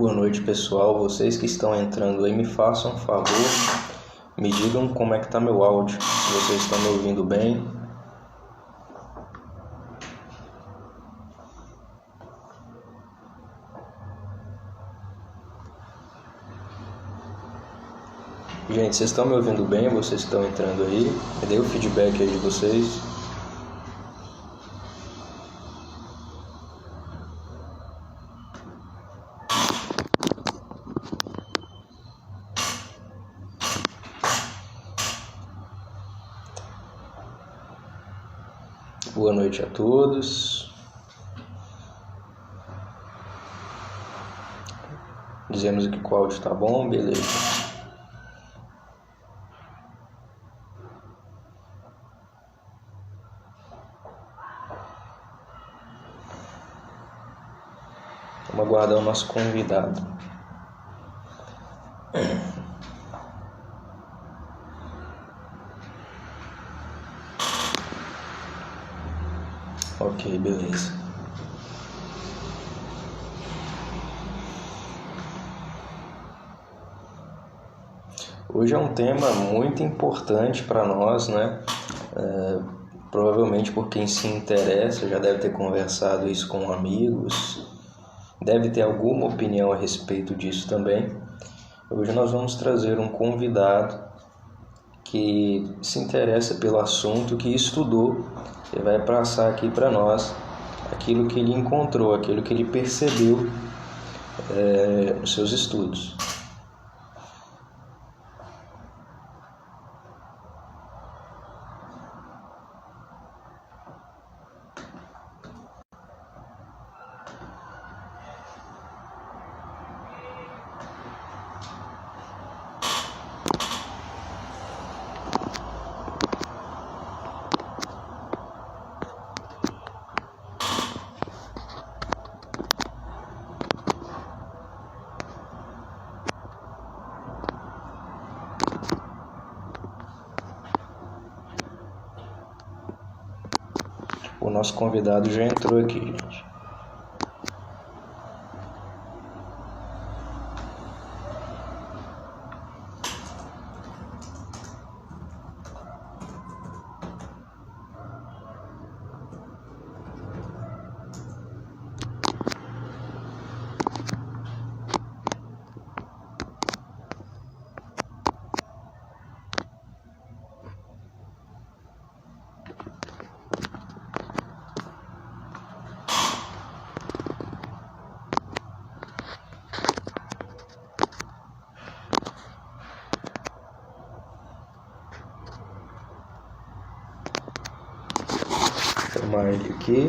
Boa noite, pessoal. Vocês que estão entrando aí, me façam um favor, me digam como é que tá meu áudio, se vocês estão me ouvindo bem. Gente, vocês estão me ouvindo bem? Vocês estão entrando aí? Me dê o feedback aí de vocês. Boa noite a todos. Dizemos aqui que o áudio tá bom, beleza. Vamos aguardar o nosso convidado. Ok, beleza. Hoje é um tema muito importante para nós, né? Provavelmente por quem se interessa já deve ter conversado isso com amigos, deve ter alguma opinião a respeito disso também. Hoje nós vamos trazer um convidado que se interessa pelo assunto, que estudou e vai passar aqui para nós aquilo que ele encontrou, aquilo que ele percebeu nos seus estudos. O nosso convidado já entrou aqui, gente. Vou chamar ele aqui.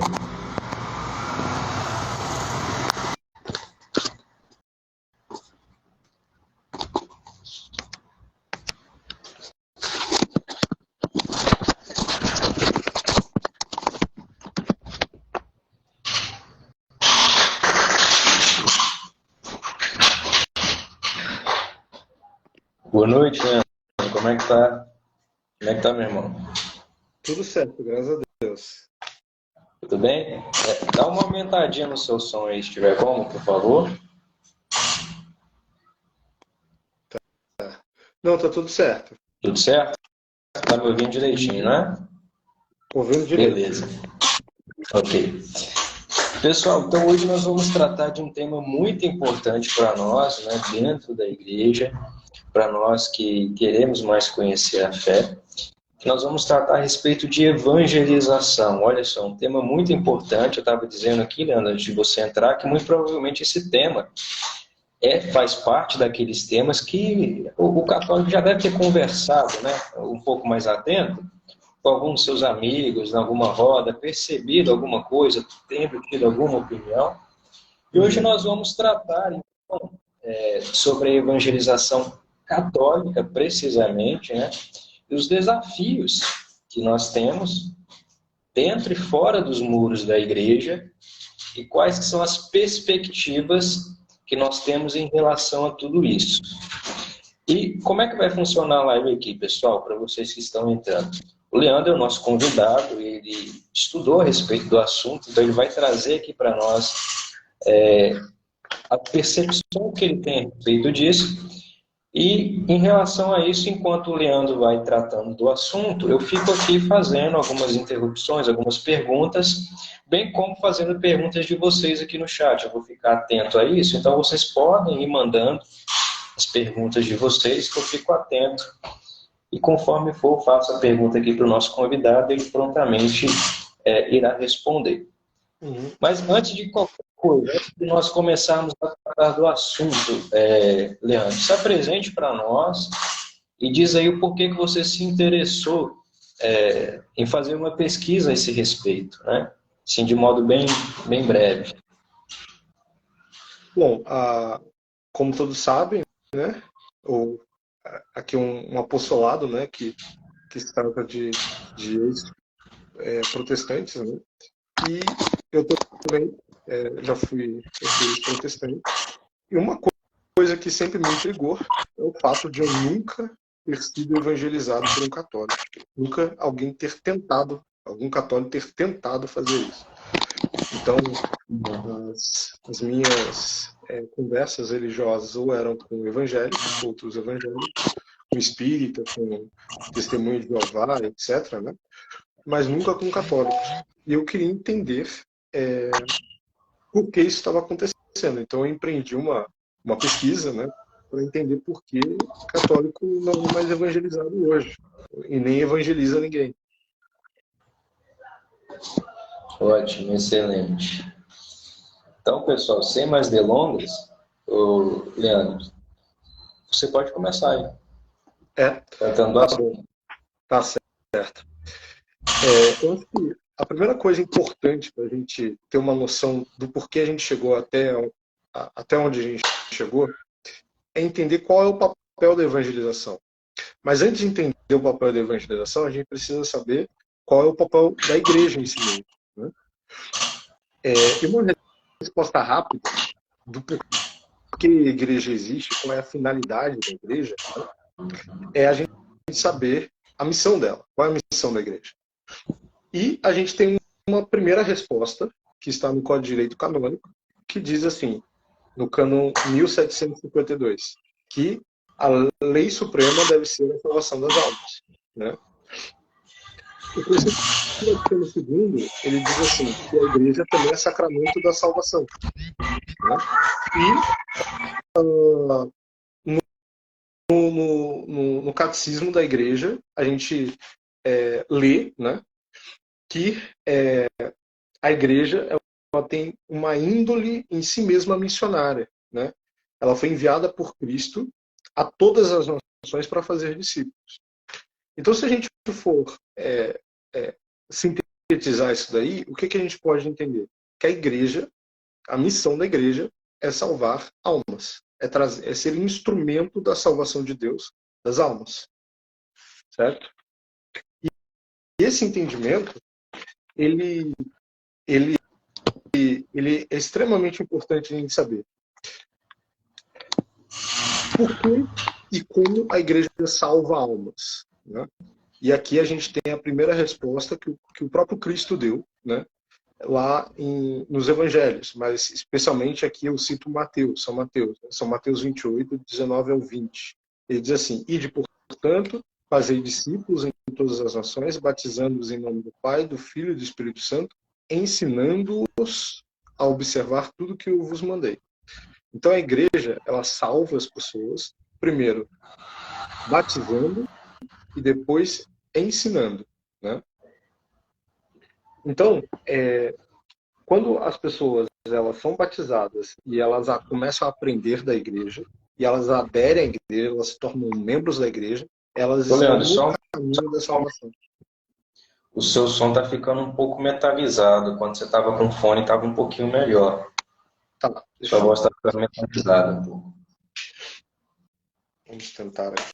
Boa noite, Leandro. Como é que tá? Como é que tá, meu irmão? Tudo certo, graças a Deus. Tudo bem? Dá uma aumentadinha no seu som aí, se tiver como, por favor. Não, tá tudo certo. Tudo certo? Tá me ouvindo direitinho, né? Ouvindo direito. Beleza. Ok. Pessoal, então hoje nós vamos tratar de um tema muito importante para nós, né, dentro da igreja, para nós que queremos mais conhecer a fé. Nós vamos tratar a respeito de evangelização. Olha só, um tema muito importante. Eu estava dizendo aqui, Leandro, antes de você entrar, que muito provavelmente esse tema faz parte daqueles temas que o católico já deve ter conversado, né, um pouco mais atento, com alguns dos seus amigos, em alguma roda, percebido alguma coisa, tendo tido alguma opinião. E hoje nós vamos tratar, então, sobre a evangelização católica, precisamente, né? E os desafios que nós temos dentro e fora dos muros da igreja e quais que são as perspectivas que nós temos em relação a tudo isso. E como é que vai funcionar a live aqui, pessoal, para vocês que estão entrando? O Leandro é o nosso convidado, ele estudou a respeito do assunto, então ele vai trazer aqui para nós a percepção que ele tem a respeito disso. E em relação a isso, enquanto o Leandro vai tratando do assunto, eu fico aqui fazendo algumas interrupções, algumas perguntas, bem como fazendo perguntas de vocês aqui no chat. Eu vou ficar atento a isso, então vocês podem ir mandando as perguntas de vocês, que eu fico atento. E conforme for, eu faço a pergunta aqui para o nosso convidado, ele prontamente irá responder. Mas antes de qualquer coisa, antes de nós começarmos a tratar do assunto, Leandro, se apresente para nós e diz aí o porquê que você se interessou em fazer uma pesquisa a esse respeito, né? Assim, de modo bem breve. Bom, como todos sabem, né, aqui um apostolado, né, que se trata de protestantes, né, e eu também já fui protestante. E uma coisa que sempre me intrigou é o fato de eu nunca ter sido evangelizado por um católico. Nunca algum católico ter tentado fazer isso. Então, as minhas conversas religiosas ou eram com evangélicos, outros evangélicos, com espírita, com testemunho de Jeová, etc., né? Mas nunca com católicos. E eu queria entender por que isso estava acontecendo. Então eu empreendi uma pesquisa, né, para entender por que o católico não é mais evangelizado hoje e nem evangeliza ninguém. Ótimo, excelente. Então, pessoal, sem mais delongas, Leandro, você pode começar aí. Tratando do assunto. Tá certo. Eu acho que a primeira coisa importante para a gente ter uma noção do porquê a gente chegou até onde a gente chegou é entender qual é o papel da evangelização. Mas antes de entender o papel da evangelização, a gente precisa saber qual é o papel da igreja em si mesmo, né? E uma resposta rápida do porquê a igreja existe, qual é a finalidade da igreja, né, é a gente saber a missão dela. Qual é a missão da igreja? E a gente tem uma primeira resposta, que está no Código de Direito Canônico, que diz assim, no cânon 1752, que a lei suprema deve ser a salvação das almas, né? O princípio Vaticano II, ele diz assim, que a igreja também é sacramento da salvação, né? E no catecismo da igreja, a gente lê, né, que a igreja ela tem uma índole em si mesma missionária, né? Ela foi enviada por Cristo a todas as nações para fazer discípulos. Então, se a gente for sintetizar isso daí, o que a gente pode entender? Que a igreja, a missão da igreja é salvar almas, é ser instrumento da salvação de Deus das almas, certo? E esse entendimento, ele é extremamente importante a gente saber. Por que e como a igreja salva almas, né? E aqui a gente tem a primeira resposta que o próprio Cristo deu, né, lá nos evangelhos, mas especialmente aqui eu cito São Mateus 28, 19 ao 20. Ele diz assim, ide, portanto, fazei discípulos em todas as nações, batizando-os em nome do Pai, do Filho e do Espírito Santo, ensinando-os a observar tudo que eu vos mandei. Então a igreja, ela salva as pessoas, primeiro batizando e depois ensinando, né? Então, quando as pessoas elas são batizadas e elas começam a aprender da igreja, e elas aderem à igreja, elas se tornam membros da igreja, elas estão no caminho da salvação. O seu som está ficando um pouco metalizado. Quando você estava com fone, estava um pouquinho melhor. Tá, sua voz está ficando metalizada um pouco. Vamos tentar aqui.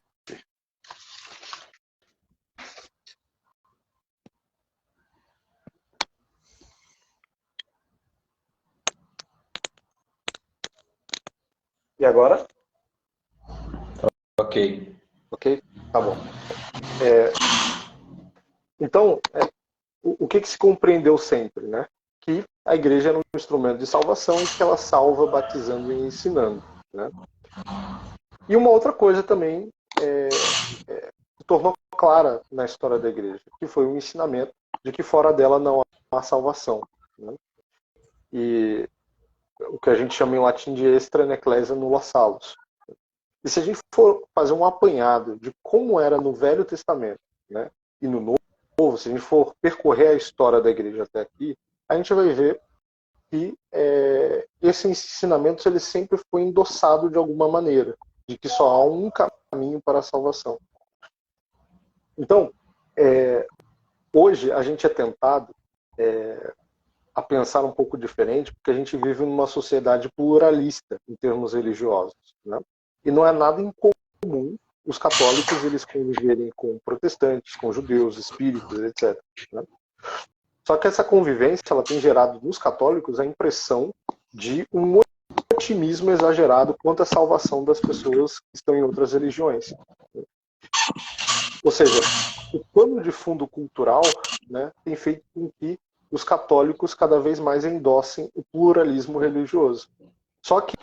E agora? Ok. Ok? Tá bom. Então, o que se compreendeu sempre, né? que a igreja era um instrumento de salvação e que ela salva batizando e ensinando, né? E uma outra coisa também se tornou clara na história da igreja, que foi o ensinamento de que fora dela não há salvação, né? E o que a gente chama em latim de extra ecclesia nulla salus. E se a gente for fazer um apanhado de como era no Velho Testamento, né, e no Novo, se a gente for percorrer a história da igreja até aqui, a gente vai ver que esse ensinamento ele sempre foi endossado de alguma maneira, de que só há um caminho para a salvação. Então, hoje a gente é tentado a pensar um pouco diferente, porque a gente vive numa sociedade pluralista em termos religiosos, né? E não é nada incomum os católicos eles conviverem com protestantes, com judeus, espíritas, etc., né? Só que essa convivência ela tem gerado nos católicos a impressão de um otimismo exagerado quanto à salvação das pessoas que estão em outras religiões. Ou seja, o pano de fundo cultural, né, tem feito com que os católicos cada vez mais endossem o pluralismo religioso. Só que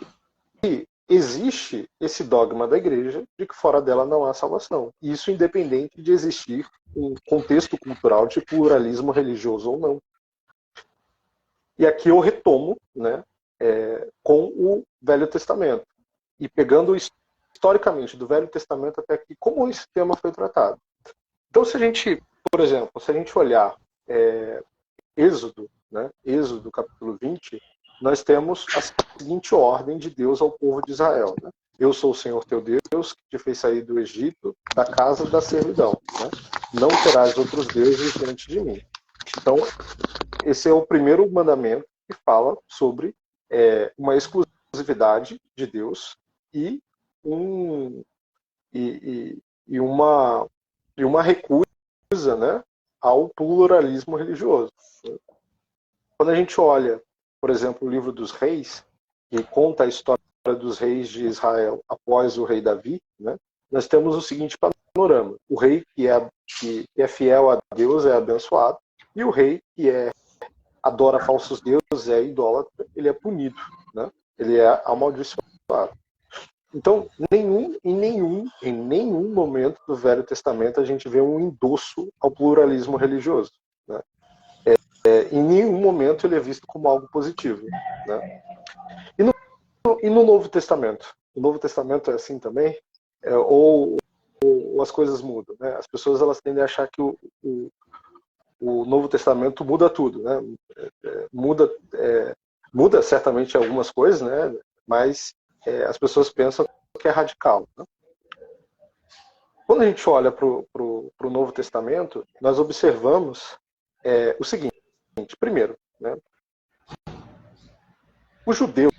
existe esse dogma da igreja de que fora dela não há salvação. Isso independente de existir um contexto cultural de pluralismo religioso ou não. E aqui eu retomo, né, com o Velho Testamento. E pegando historicamente do Velho Testamento até aqui, como esse tema foi tratado. Então, se a gente, por exemplo, se a gente olhar Êxodo, né, Êxodo capítulo 20, nós temos a seguinte ordem de Deus ao povo de Israel, né? Eu sou o Senhor teu Deus, que te fez sair do Egito, da casa da servidão, né? Não terás outros deuses diante de mim. Então, esse é o primeiro mandamento que fala sobre uma exclusividade de Deus e uma recusa, né, ao pluralismo religioso. Quando a gente olha, por exemplo, o livro dos Reis, que conta a história dos reis de Israel após o rei Davi, né, nós temos o seguinte panorama. O rei que é fiel a Deus é abençoado, e o rei que adora falsos deuses, é idólatra, ele é punido, né? Ele é amaldiçoado. Então, em nenhum momento do Velho Testamento a gente vê um endosso ao pluralismo religioso, né? Em nenhum momento ele é visto como algo positivo, né? E no Novo Testamento? O Novo Testamento é assim também? Ou as coisas mudam, né? As pessoas elas tendem a achar que o Novo Testamento muda tudo, né? Muda certamente algumas coisas, né? Mas as pessoas pensam que é radical, né? Quando a gente olha para o Novo Testamento, nós observamos o seguinte. Primeiro, né? Os judeus,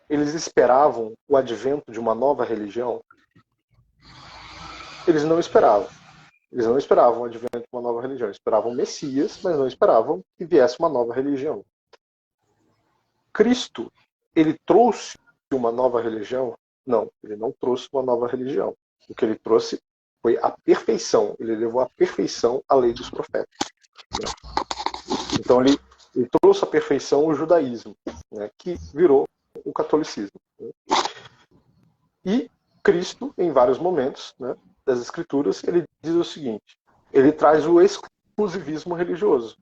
eles esperavam o advento de uma nova religião? Eles não esperavam. Eles não esperavam o advento de uma nova religião. Eles esperavam o Messias, mas não esperavam que viesse uma nova religião. Cristo, ele trouxe uma nova religião? Não, ele não trouxe uma nova religião. O que ele trouxe foi a perfeição. Ele levou à perfeição a lei dos profetas. Então ele trouxe à perfeição o judaísmo, né, que virou o catolicismo. E Cristo, em vários momentos, né, das Escrituras, ele diz o seguinte: ele traz o exclusivismo religioso.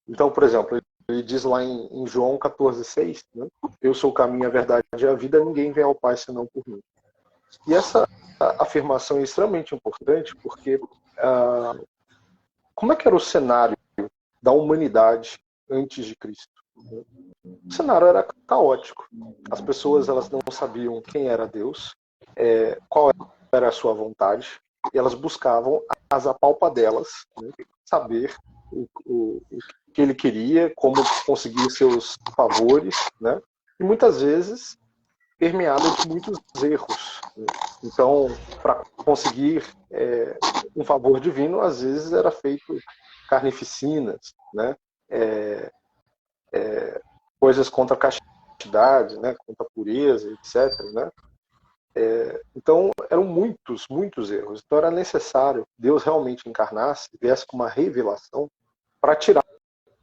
Então, por exemplo, ele diz lá em João 14,6, né, eu sou o caminho, a verdade e a vida, ninguém vem ao Pai senão por mim. E essa afirmação é extremamente importante porque como é que era o cenário da humanidade antes de Cristo? O cenário era caótico. As pessoas elas não sabiam quem era Deus, qual era a sua vontade, e elas buscavam as apalpadelas, né, saber o que ele queria, como conseguir seus favores, né, e muitas vezes permeada de muitos erros, né? Então, para conseguir um favor divino, às vezes era feito carnificinas, né, coisas contra a castidade, né, contra a pureza, etc., né? Então, eram muitos erros. Então, era necessário que Deus realmente encarnasse, viesse com uma revelação para tirar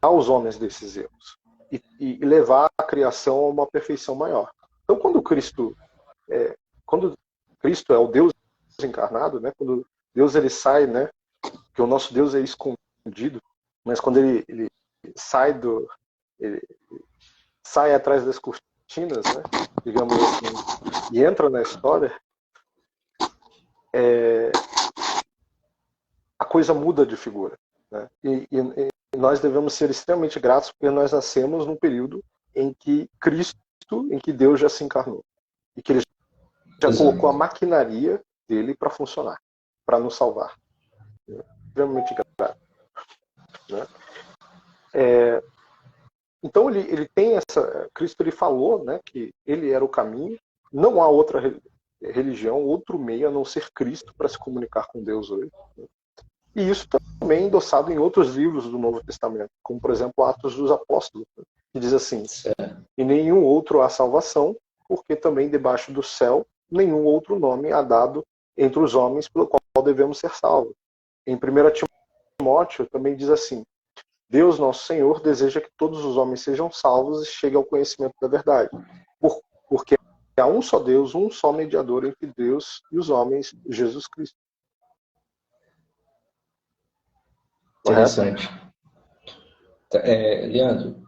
os homens desses erros. e levar a criação a uma perfeição maior. Então, quando Cristo é o Deus encarnado, né? Quando Deus ele sai, né? Que o nosso Deus é escondido, mas quando ele sai ele sai atrás das cortinas, né? Digamos assim, e entra na história, a coisa muda de figura, né? E nós devemos ser extremamente gratos porque nós nascemos num período em que em que Deus já se encarnou e que ele já colocou a maquinaria dele para funcionar, para nos salvar. Extremamente grato, né? Então ele tem Cristo ele falou, né, que ele era o caminho. Não há outra religião, outro meio a não ser Cristo para se comunicar com Deus hoje. Né? E isso também é endossado em outros livros do Novo Testamento, como por exemplo Atos dos Apóstolos, né, que diz assim: em nenhum outro há salvação, porque também debaixo do céu nenhum outro nome há dado entre os homens pelo qual devemos ser salvos. Em 1 Timóteo também diz assim: Deus, nosso Senhor, deseja que todos os homens sejam salvos e cheguem ao conhecimento da verdade. Porque há um só Deus, um só mediador entre Deus e os homens, Jesus Cristo. Interessante. Leandro,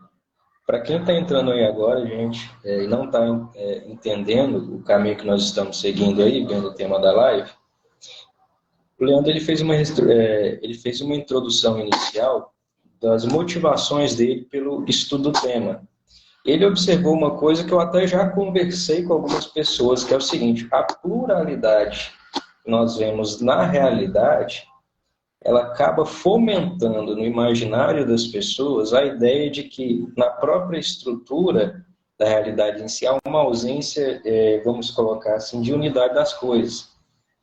para quem está entrando aí agora, gente, e não está entendendo o caminho que nós estamos seguindo aí, vendo o tema da live, o Leandro ele fez uma introdução inicial das motivações dele pelo estudo do tema. Ele observou uma coisa que eu até já conversei com algumas pessoas, que é o seguinte: a pluralidade que nós vemos na realidade, ela acaba fomentando no imaginário das pessoas a ideia de que na própria estrutura da realidade em si há uma ausência, vamos colocar assim, de unidade das coisas.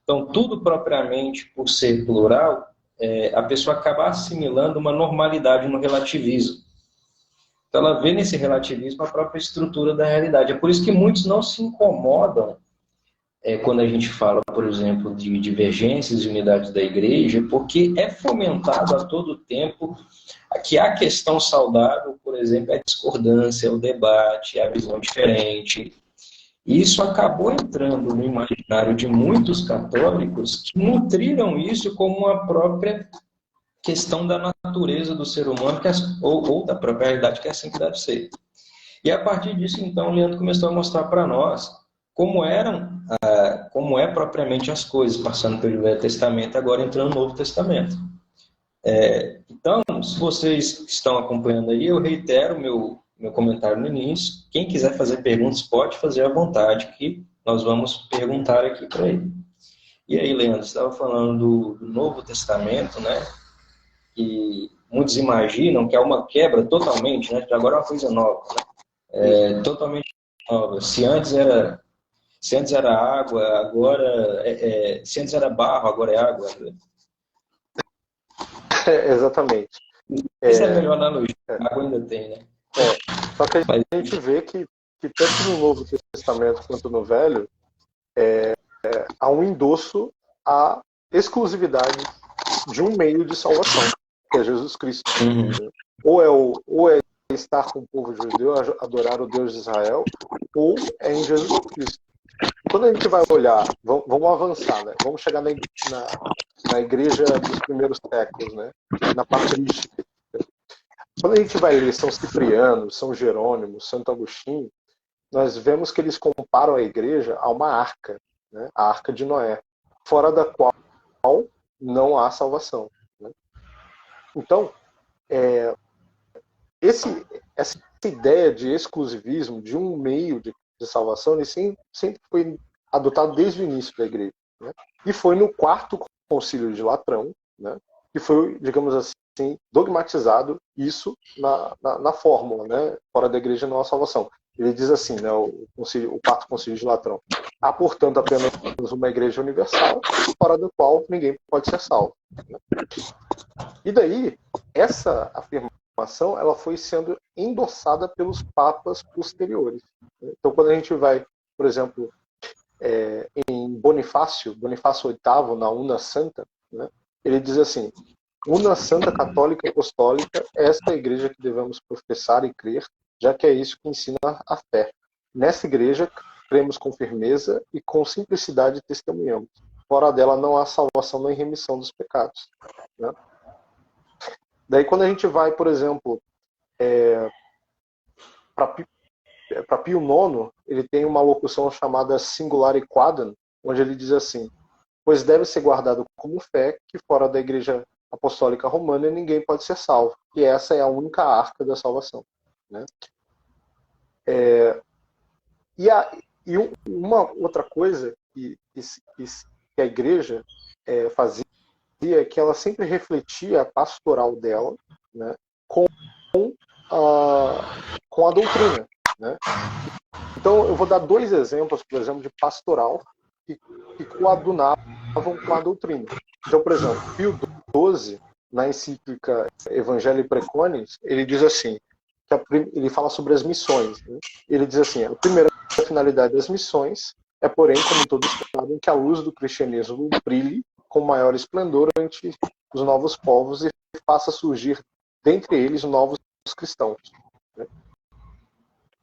Então, tudo propriamente por ser plural, a pessoa acaba assimilando uma normalidade no relativismo. Então, ela vê nesse relativismo a própria estrutura da realidade. É por isso que muitos não se incomodam quando a gente fala, por exemplo, de divergências e unidades da igreja, porque é fomentado a todo tempo que a questão saudável, por exemplo, é a discordância, o debate, a visão diferente. E isso acabou entrando no imaginário de muitos católicos que nutriram isso como uma própria questão da natureza do ser humano, ou da própria realidade, que é assim que deve ser. E a partir disso, então, o Leandro começou a mostrar para nós como é propriamente as coisas, passando pelo Velho Testamento, agora entrando no Novo Testamento. Então, se vocês estão acompanhando aí, eu reitero meu comentário no início. Quem quiser fazer perguntas, pode fazer à vontade, que nós vamos perguntar aqui para ele. E aí, Leandro, você estava falando do Novo Testamento, né? Que muitos imaginam que é uma quebra totalmente, né? Que agora é uma coisa nova, né? Totalmente nova. Se antes era água, agora se antes era barro, agora é água. Né? Exatamente. Essa é a melhor analogia. A água ainda tem, né? Só que a gente vê que tanto no Novo Testamento quanto no Velho, há um endosso à exclusividade de um meio de salvação, que é Jesus Cristo. Ou é estar com o povo judeu, adorar o Deus de Israel, ou é em Jesus Cristo. Quando a gente vai olhar, vamos avançar, né? Vamos chegar na igreja dos primeiros séculos, né? Na patrística. Quando a gente vai ler São Cipriano, São Jerônimo, Santo Agostinho, nós vemos que eles comparam a igreja a uma arca, né? A arca de Noé, fora da qual não há salvação. Né? Então, essa ideia de exclusivismo, de um meio de salvação, ele sempre foi adotado desde o início da igreja. Né? E foi no quarto concílio de Latrão, né, que foi, digamos assim, dogmatizado isso na fórmula, né, fora da igreja não há salvação. Ele diz assim, né, o quarto concílio de Latrão: há, portanto, apenas uma igreja universal, fora da qual ninguém pode ser salvo. Né? E daí, essa afirmação ela foi sendo endossada pelos papas posteriores. Então, quando a gente vai, por exemplo, em Bonifácio VIII, na Una Santa, né, ele diz assim: Una Santa Católica Apostólica, esta é a igreja que devemos professar e crer, já que é isso que ensina a fé. Nessa igreja, cremos com firmeza e com simplicidade testemunhamos. Fora dela não há salvação nem remissão dos pecados. Né? Daí quando a gente vai, por exemplo, para Pio IX, ele tem uma locução chamada Singulare Quadam, onde ele diz assim: pois deve ser guardado como fé que fora da Igreja Apostólica Romana ninguém pode ser salvo, e essa é a única arca da salvação. Né? E uma outra coisa que a Igreja fazia é que ela sempre refletia a pastoral dela, né, com a doutrina. Né? Então, eu vou dar 2 exemplos, por exemplo, de pastoral que coadunavam com a doutrina. Então, por exemplo, Pio XII, na encíclica Evangelii Preconis, ele diz assim, ele fala sobre as missões. Né? Ele diz assim: a primeira finalidade das missões é, porém, como todos sabem, que a luz do cristianismo brilhe com maior esplendor ante os novos povos e faça surgir dentre eles novos cristãos. Né?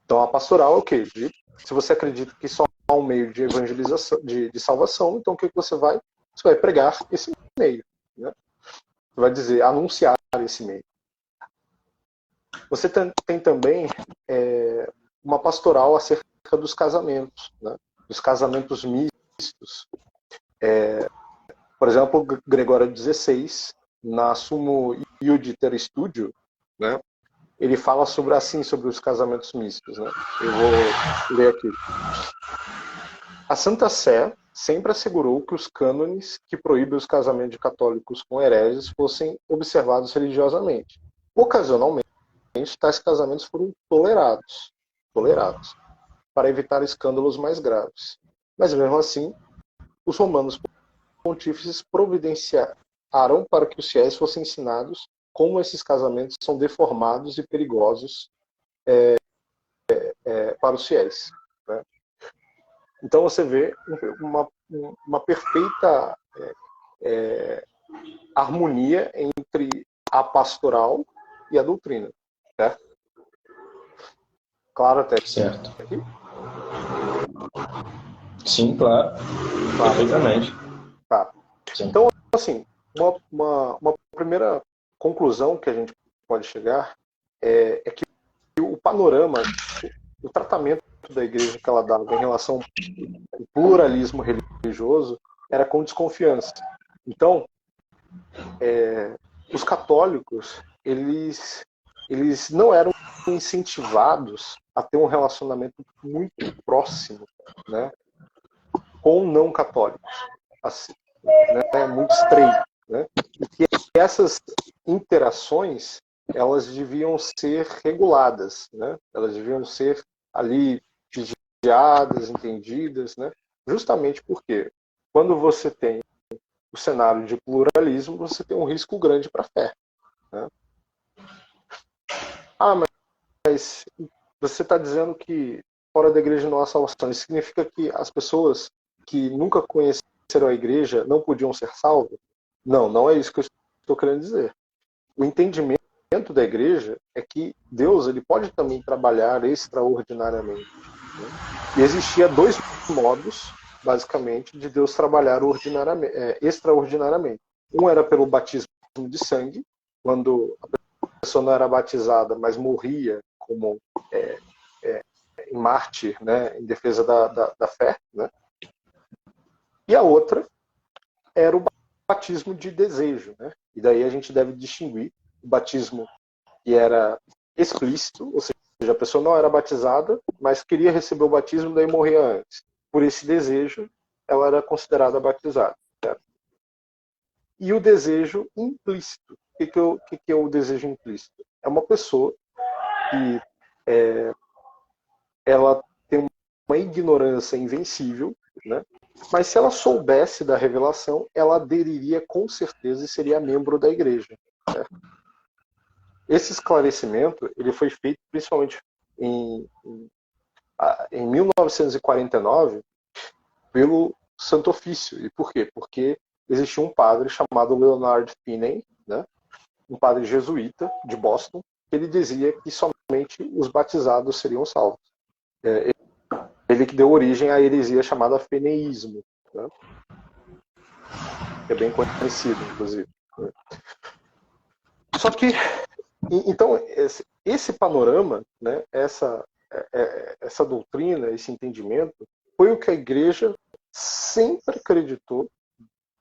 Então, a pastoral é o quê? Se você acredita que só há um meio de evangelização, de salvação, então o que você vai? Você vai pregar esse meio. Né? Você vai dizer, anunciar esse meio. Você tem também uma pastoral acerca dos casamentos, né? Dos casamentos mistos. Por exemplo, Gregório XVI, na Sumo Iuditer Studio, né? Ele fala sobre os casamentos mistos. Né? Eu vou ler aqui. A Santa Sé sempre assegurou que os cânones que proíbem os casamentos de católicos com hereges fossem observados religiosamente. Ocasionalmente, tais casamentos foram tolerados, para evitar escândalos mais graves. Mas, mesmo assim, os romanos pontífices providenciaram para que os fiéis fossem ensinados como esses casamentos são deformados e perigosos para os fiéis. Né? Então você vê uma perfeita harmonia entre a pastoral e a doutrina. Certo? Claro até Certo. aqui? Sim, claro. Perfeitamente. Tá. Então, assim, uma primeira conclusão que a gente pode chegar é que o panorama, o tratamento da igreja que ela dava em relação ao pluralismo religioso era com desconfiança. Então, os católicos, eles não eram incentivados a ter um relacionamento muito próximo, né, com não católicos, assim, né, muito estreito. Né? E essas interações, elas deviam ser reguladas, né? Elas deviam ser ali vigiadas, entendidas, né? Justamente porque quando você tem o cenário de pluralismo, você tem um risco grande para a fé. Né? Mas você está dizendo que fora da igreja não há salvação. Isso significa que as pessoas que nunca conheceram a igreja não podiam ser salvas? Não, não é isso que eu estou querendo dizer. O entendimento da igreja é que Deus ele pode também trabalhar extraordinariamente. Né? E existia 2 modos, basicamente, de Deus trabalhar extraordinariamente. Um era pelo batismo de sangue, quando a pessoa não era batizada, mas morria como em mártir, né, em defesa da fé. Né? E a outra era o batismo de desejo. Né? E daí a gente deve distinguir o batismo que era explícito, ou seja, a pessoa não era batizada, mas queria receber o batismo, daí morria antes. Por esse desejo, ela era considerada batizada. Certo? E o desejo implícito. O que é o desejo implícito? É uma pessoa que ela tem uma ignorância invencível, né? Mas se ela soubesse da revelação, ela aderiria com certeza e seria membro da igreja. Certo? Esse esclarecimento ele foi feito principalmente em 1949 pelo Santo Ofício. E por quê? Porque existia um padre chamado Leonard Finney, né? Um padre jesuíta de Boston, que ele dizia que somente os batizados seriam salvos. Ele que deu origem à heresia chamada feneísmo, né? Que é bem conhecido, inclusive. Só que, então, esse panorama, né, essa doutrina, esse entendimento, foi o que a igreja sempre acreditou,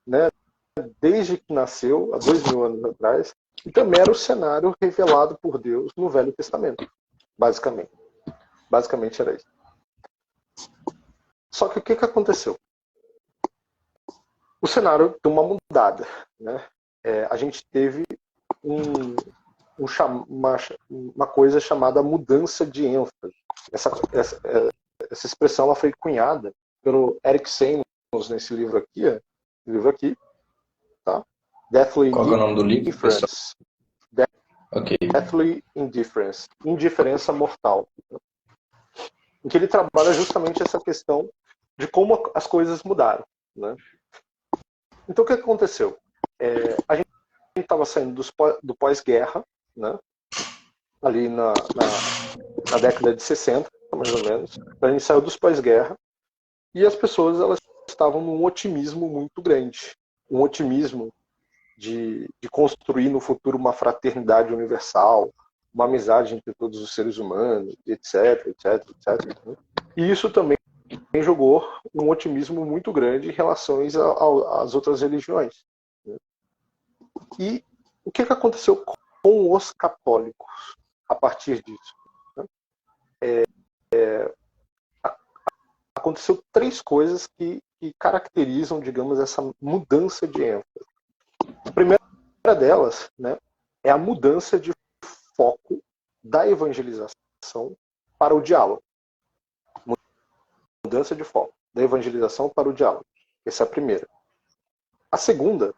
né, desde que nasceu, há 2000 anos atrás, e também era o cenário revelado por Deus no Velho Testamento, basicamente. Basicamente era isso. Só que o que aconteceu? O cenário deu uma mudada, né? A gente teve uma coisa chamada mudança de ênfase. Essa expressão ela foi cunhada pelo Eric Samos nesse livro aqui, tá? Deathly Qual é o nome do livro, Indifference. Ok. Deathly Indifference, indiferença mortal, em que ele trabalha justamente essa questão de como as coisas mudaram, né? Então o que aconteceu? A gente estava saindo do pós-guerra, né? Ali na década de 60, mais ou menos. A gente saiu dos pós-guerra e as pessoas elas estavam num otimismo muito grande. Um otimismo de construir no futuro uma fraternidade universal, uma amizade entre todos os seres humanos, etc, etc, etc. E isso também jogou um otimismo muito grande em relação às outras religiões. E o que aconteceu com os católicos a partir disso? Aconteceu três coisas que caracterizam, digamos, essa mudança de ênfase. A primeira delas, né, é a mudança de foco da evangelização para o diálogo. Mudança de foco da evangelização para o diálogo. Essa é a primeira. A segunda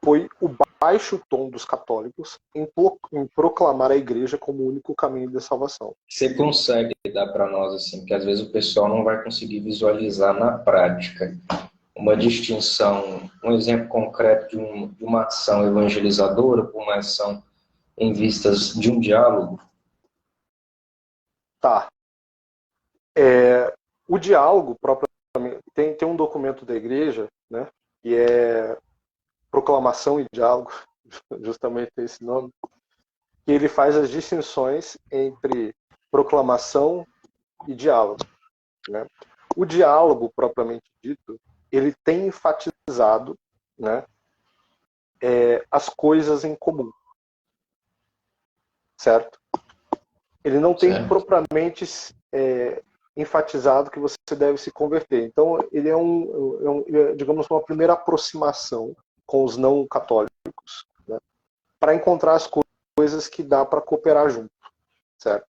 foi o baixo tom dos católicos em proclamar a igreja como o único caminho de salvação. Você consegue dar para nós, assim, porque às vezes o pessoal não vai conseguir visualizar na prática uma distinção, um exemplo concreto de uma ação evangelizadora por uma ação em vistas de um diálogo? Tá. O diálogo, propriamente, tem um documento da igreja, né, que é Proclamação e Diálogo, justamente esse nome, que ele faz as distinções entre proclamação e diálogo, né? O diálogo, propriamente dito, ele tem enfatizado, né, as coisas em comum, certo? Ele não tem propriamente enfatizado que você deve se converter. Então, ele é, digamos, uma primeira aproximação com os não católicos, né, para encontrar as coisas que dá para cooperar junto, certo?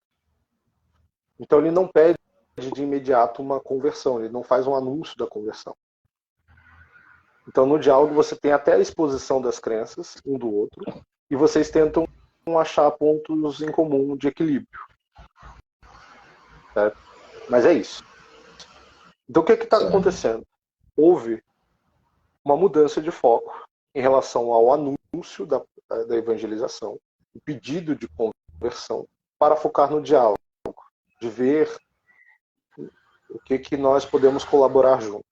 Então, ele não pede de imediato uma conversão, ele não faz um anúncio da conversão. Então, no diálogo, você tem até a exposição das crenças um do outro e vocês tentam achar pontos em comum de equilíbrio, certo? Mas é isso. Então, o que está acontecendo? Houve uma mudança de foco em relação ao anúncio da evangelização, o pedido de conversão, para focar no diálogo, de ver o que nós podemos colaborar juntos.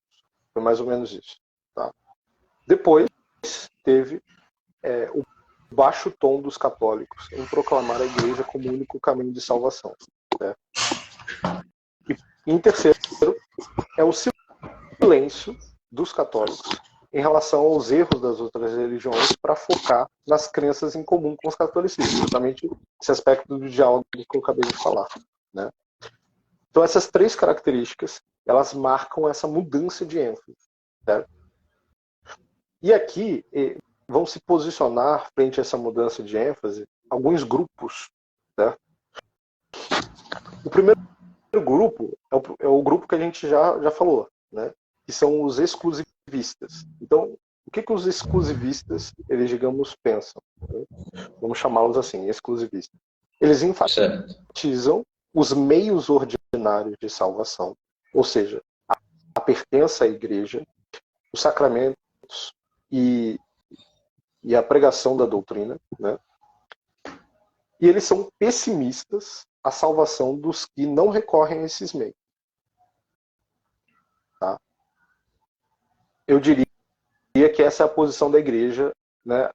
Foi mais ou menos isso. Tá? Depois, teve o baixo tom dos católicos em proclamar a igreja como o único caminho de salvação. Né? E, em terceiro, é o silêncio dos católicos em relação aos erros das outras religiões para focar nas crenças em comum com os catolicismos, justamente esse aspecto do diálogo que eu acabei de falar, né? Então essas três características, elas marcam essa mudança de ênfase, certo? E aqui vão se posicionar frente a essa mudança de ênfase alguns grupos, certo? O primeiro grupo é o grupo que a gente já falou, né? Que são os exclusivistas. Então, o que os exclusivistas, eles, digamos, pensam? Né? Vamos chamá-los assim, exclusivistas. Eles enfatizam os meios ordinários de salvação, ou seja, a pertença à igreja, os sacramentos e a pregação da doutrina, né? E eles são pessimistas à salvação dos que não recorrem a esses meios. Tá? Eu diria que essa é a posição da igreja, né,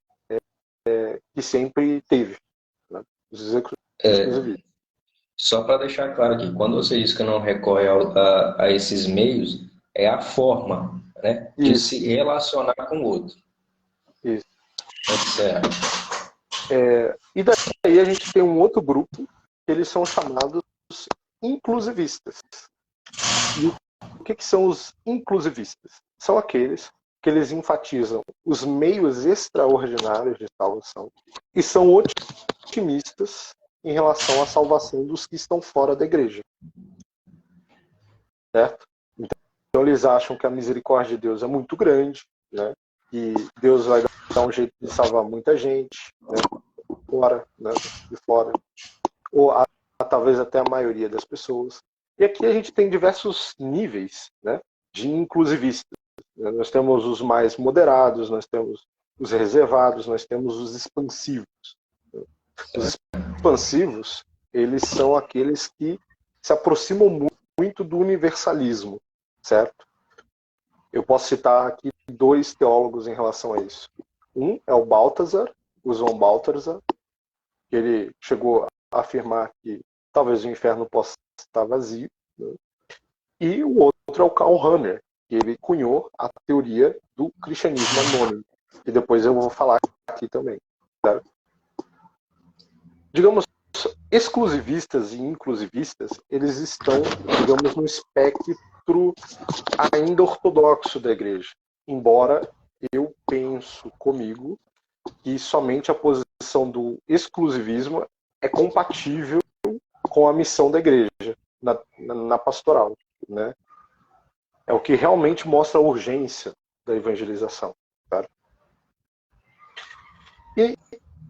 que sempre teve. Né, os exclusivistas. Só para deixar claro aqui, quando você diz que não recorre a esses meios, é a forma, né, de Isso. se relacionar com o outro. Isso. Certo. E daí a gente tem um outro grupo, que eles são chamados inclusivistas. E o que são os inclusivistas? São aqueles que eles enfatizam os meios extraordinários de salvação e são otimistas em relação à salvação dos que estão fora da igreja. Certo? Então eles acham que a misericórdia de Deus é muito grande, né? E Deus vai dar um jeito de salvar muita gente, né? Fora, né? De fora. Ou talvez até a maioria das pessoas. E aqui a gente tem diversos níveis, né, de inclusivistas. Nós temos os mais moderados, nós temos os reservados, nós temos os expansivos. Os expansivos, eles são aqueles que se aproximam muito do universalismo, certo? Eu posso citar aqui 2 teólogos em relação a isso. Um é o Balthasar, o João Balthasar, que ele chegou a afirmar que talvez o inferno possa estar vazio. Né? E o outro é o Karl Rahner, que ele cunhou a teoria do cristianismo anônimo, que depois eu vou falar aqui também. Certo? Digamos, exclusivistas e inclusivistas, eles estão, digamos, no espectro ainda ortodoxo da igreja. Embora eu penso comigo que somente a posição do exclusivismo é compatível com a missão da igreja na pastoral, né? É o que realmente mostra a urgência da evangelização. Tá?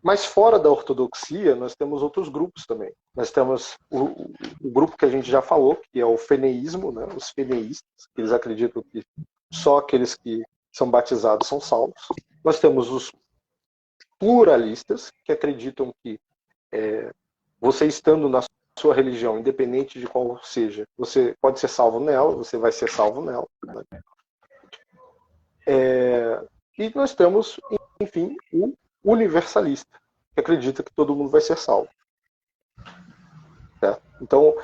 Mas fora da ortodoxia, nós temos outros grupos também. Nós temos o grupo que a gente já falou, que é o feneísmo, né? Os feneístas, que eles acreditam que só aqueles que são batizados são salvos. Nós temos os pluralistas, que acreditam que você estando na sua religião, independente de qual seja, você pode ser salvo nela, você vai ser salvo nela. Né? E nós temos, enfim, o universalista, que acredita que todo mundo vai ser salvo. Certo? Então,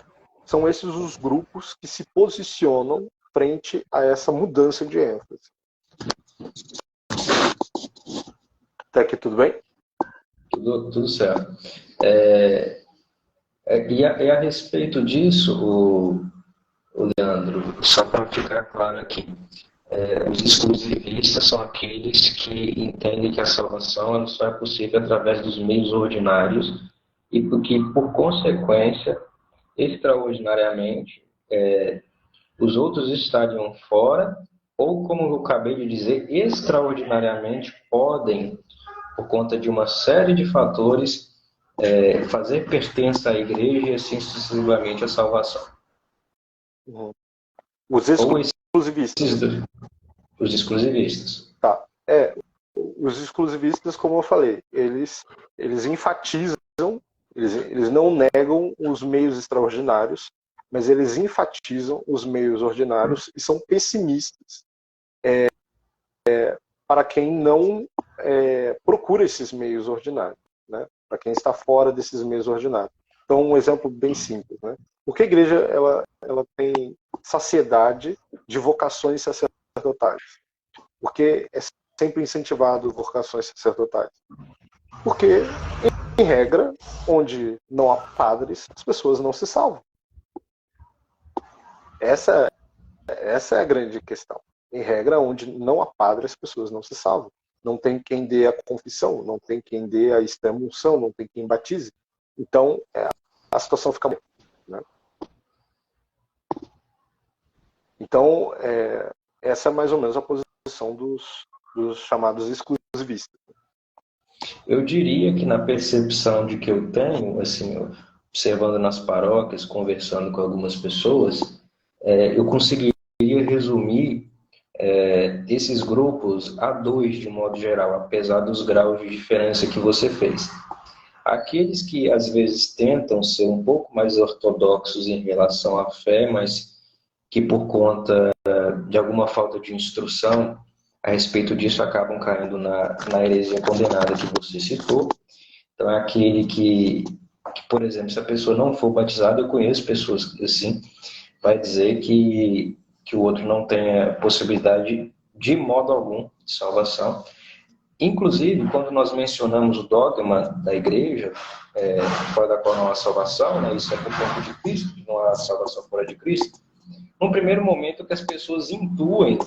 são esses os grupos que se posicionam frente a essa mudança de ênfase. Até aqui tudo bem? Tudo certo. E a respeito disso, o Leandro, só para ficar claro aqui, os exclusivistas são aqueles que entendem que a salvação só é possível através dos meios ordinários e porque, por consequência, extraordinariamente, os outros estariam fora ou, como eu acabei de dizer, extraordinariamente podem, por conta de uma série de fatores, fazer pertença à igreja e assim sucessivamente à salvação. Os exclusivistas. Os exclusivistas. Tá. Os exclusivistas, como eu falei, eles enfatizam, eles não negam os meios extraordinários, mas eles enfatizam os meios ordinários e são pessimistas para quem não procura esses meios ordinários, né? Para quem está fora desses meios ordinários. Então, um exemplo bem simples, né? Porque a igreja ela tem saciedade de vocações sacerdotais. Porque é sempre incentivado vocações sacerdotais. Porque, em regra, onde não há padres, as pessoas não se salvam. Essa é a grande questão. Em regra, onde não há padre, as pessoas não se salvam. Não tem quem dê a confissão, não tem quem dê a extrema-unção, não tem quem batize. Então, a situação fica... Né? Então, essa é mais ou menos a posição dos chamados exclusivistas. Eu diria que na percepção de que eu tenho, assim, observando nas paróquias, conversando com algumas pessoas, eu conseguiria resumir esses grupos a 2 de modo geral, apesar dos graus de diferença que você fez. aqueles que às vezes tentam ser um pouco mais ortodoxos em relação à fé, mas que por conta de alguma falta de instrução a respeito disso acabam caindo na heresia condenada que você citou. Então, é aquele por exemplo, se a pessoa não for batizada, eu conheço pessoas assim, vai dizer que o outro não tenha possibilidade de modo algum de salvação. Inclusive, quando nós mencionamos o dogma da igreja, fora da qual não há salvação, né, isso é por conta de Cristo, não há salvação fora de Cristo, no primeiro momento o que as pessoas intuem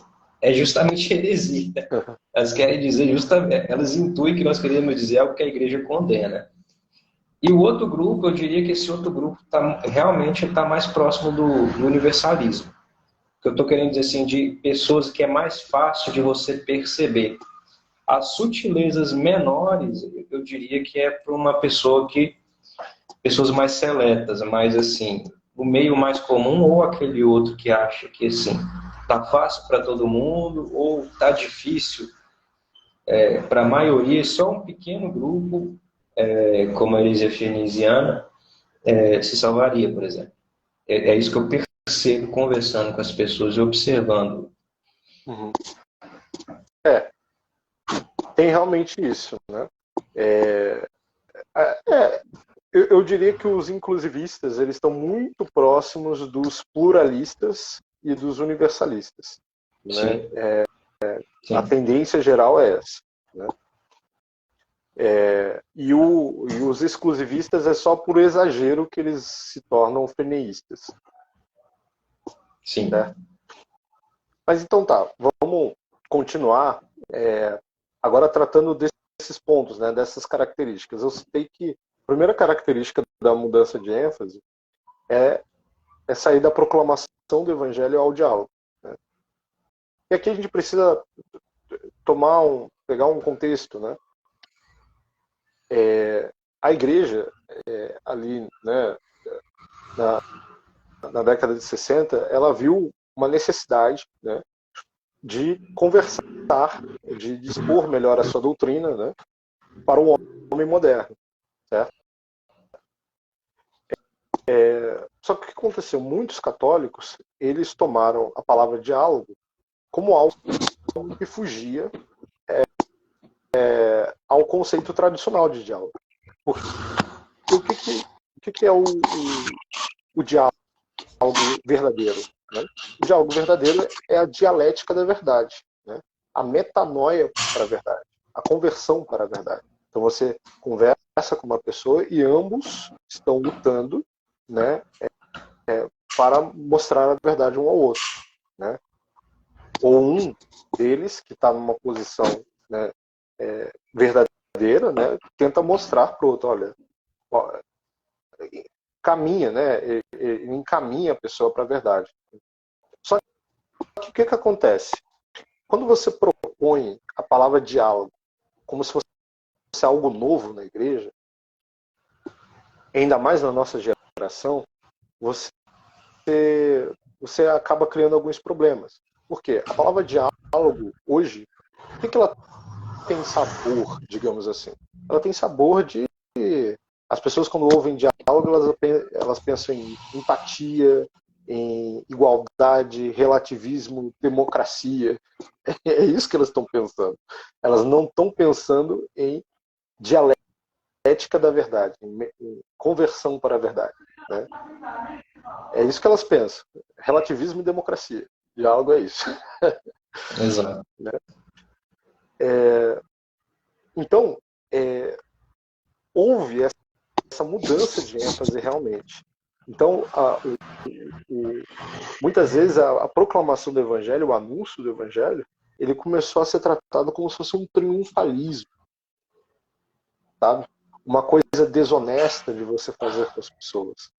é justamente heresia. Elas querem dizer justamente, elas intuem que nós queremos dizer algo que a igreja condena. E o outro grupo, eu diria que esse outro grupo realmente está mais próximo do universalismo. O que eu estou querendo dizer assim, de pessoas que é mais fácil de você perceber. As sutilezas menores, eu diria que é para uma pessoa pessoas mais seletas, mais assim, o meio mais comum ou aquele outro que acha que assim, tá fácil para todo mundo ou tá difícil para a maioria, só um pequeno grupo, como a heresia keynesiana, se salvaria, por exemplo. É isso que eu percebo conversando com as pessoas e observando. Uhum. Tem realmente isso, né? Eu diria que os inclusivistas eles estão muito próximos dos pluralistas e dos universalistas. Né? A tendência geral é essa. Né? E os exclusivistas é só por exagero que eles se tornam feneístas. Sim. Certo? Mas então tá, vamos continuar agora tratando desses pontos, né, dessas características. Eu citei que a primeira característica da mudança de ênfase é sair da proclamação do evangelho ao diálogo. Né? E aqui a gente precisa pegar um contexto, né? A igreja, ali, né, na década de 60, ela viu uma necessidade, né, de conversar, de expor melhor a sua doutrina, né, para o homem moderno. Certo? Só que o que aconteceu? Muitos católicos eles tomaram a palavra diálogo como algo que fugia ao conceito tradicional de diálogo. Porque o que é o diálogo verdadeiro? Né? O diálogo verdadeiro é a dialética da verdade, né? A metanoia para a verdade, a conversão para a verdade. Então você conversa com uma pessoa e ambos estão lutando, né, para mostrar a verdade um ao outro. Né? Ou um deles, que está numa posição, né, verdadeira, né, tenta mostrar para o outro, olha, caminha, né, ele encaminha a pessoa para a verdade. Só que o que acontece? Quando você propõe a palavra diálogo como se fosse algo novo na igreja, ainda mais na nossa geração, você acaba criando alguns problemas. Por quê? A palavra diálogo, hoje, o que ela tem sabor, digamos assim? Ela tem sabor de... As pessoas, quando ouvem diálogo, elas pensam em empatia, em igualdade, relativismo, democracia. É isso que elas estão pensando. Elas não estão pensando em dialética da verdade, em conversão para a verdade. Né? É isso que elas pensam. Relativismo e democracia. Diálogo é isso. Exato. Né? Então, houve essa mudança de ênfase realmente. Então, muitas vezes a proclamação do evangelho, o anúncio do evangelho, ele começou a ser tratado como se fosse um triunfalismo. Sabe? Uma coisa desonesta de você fazer com as pessoas.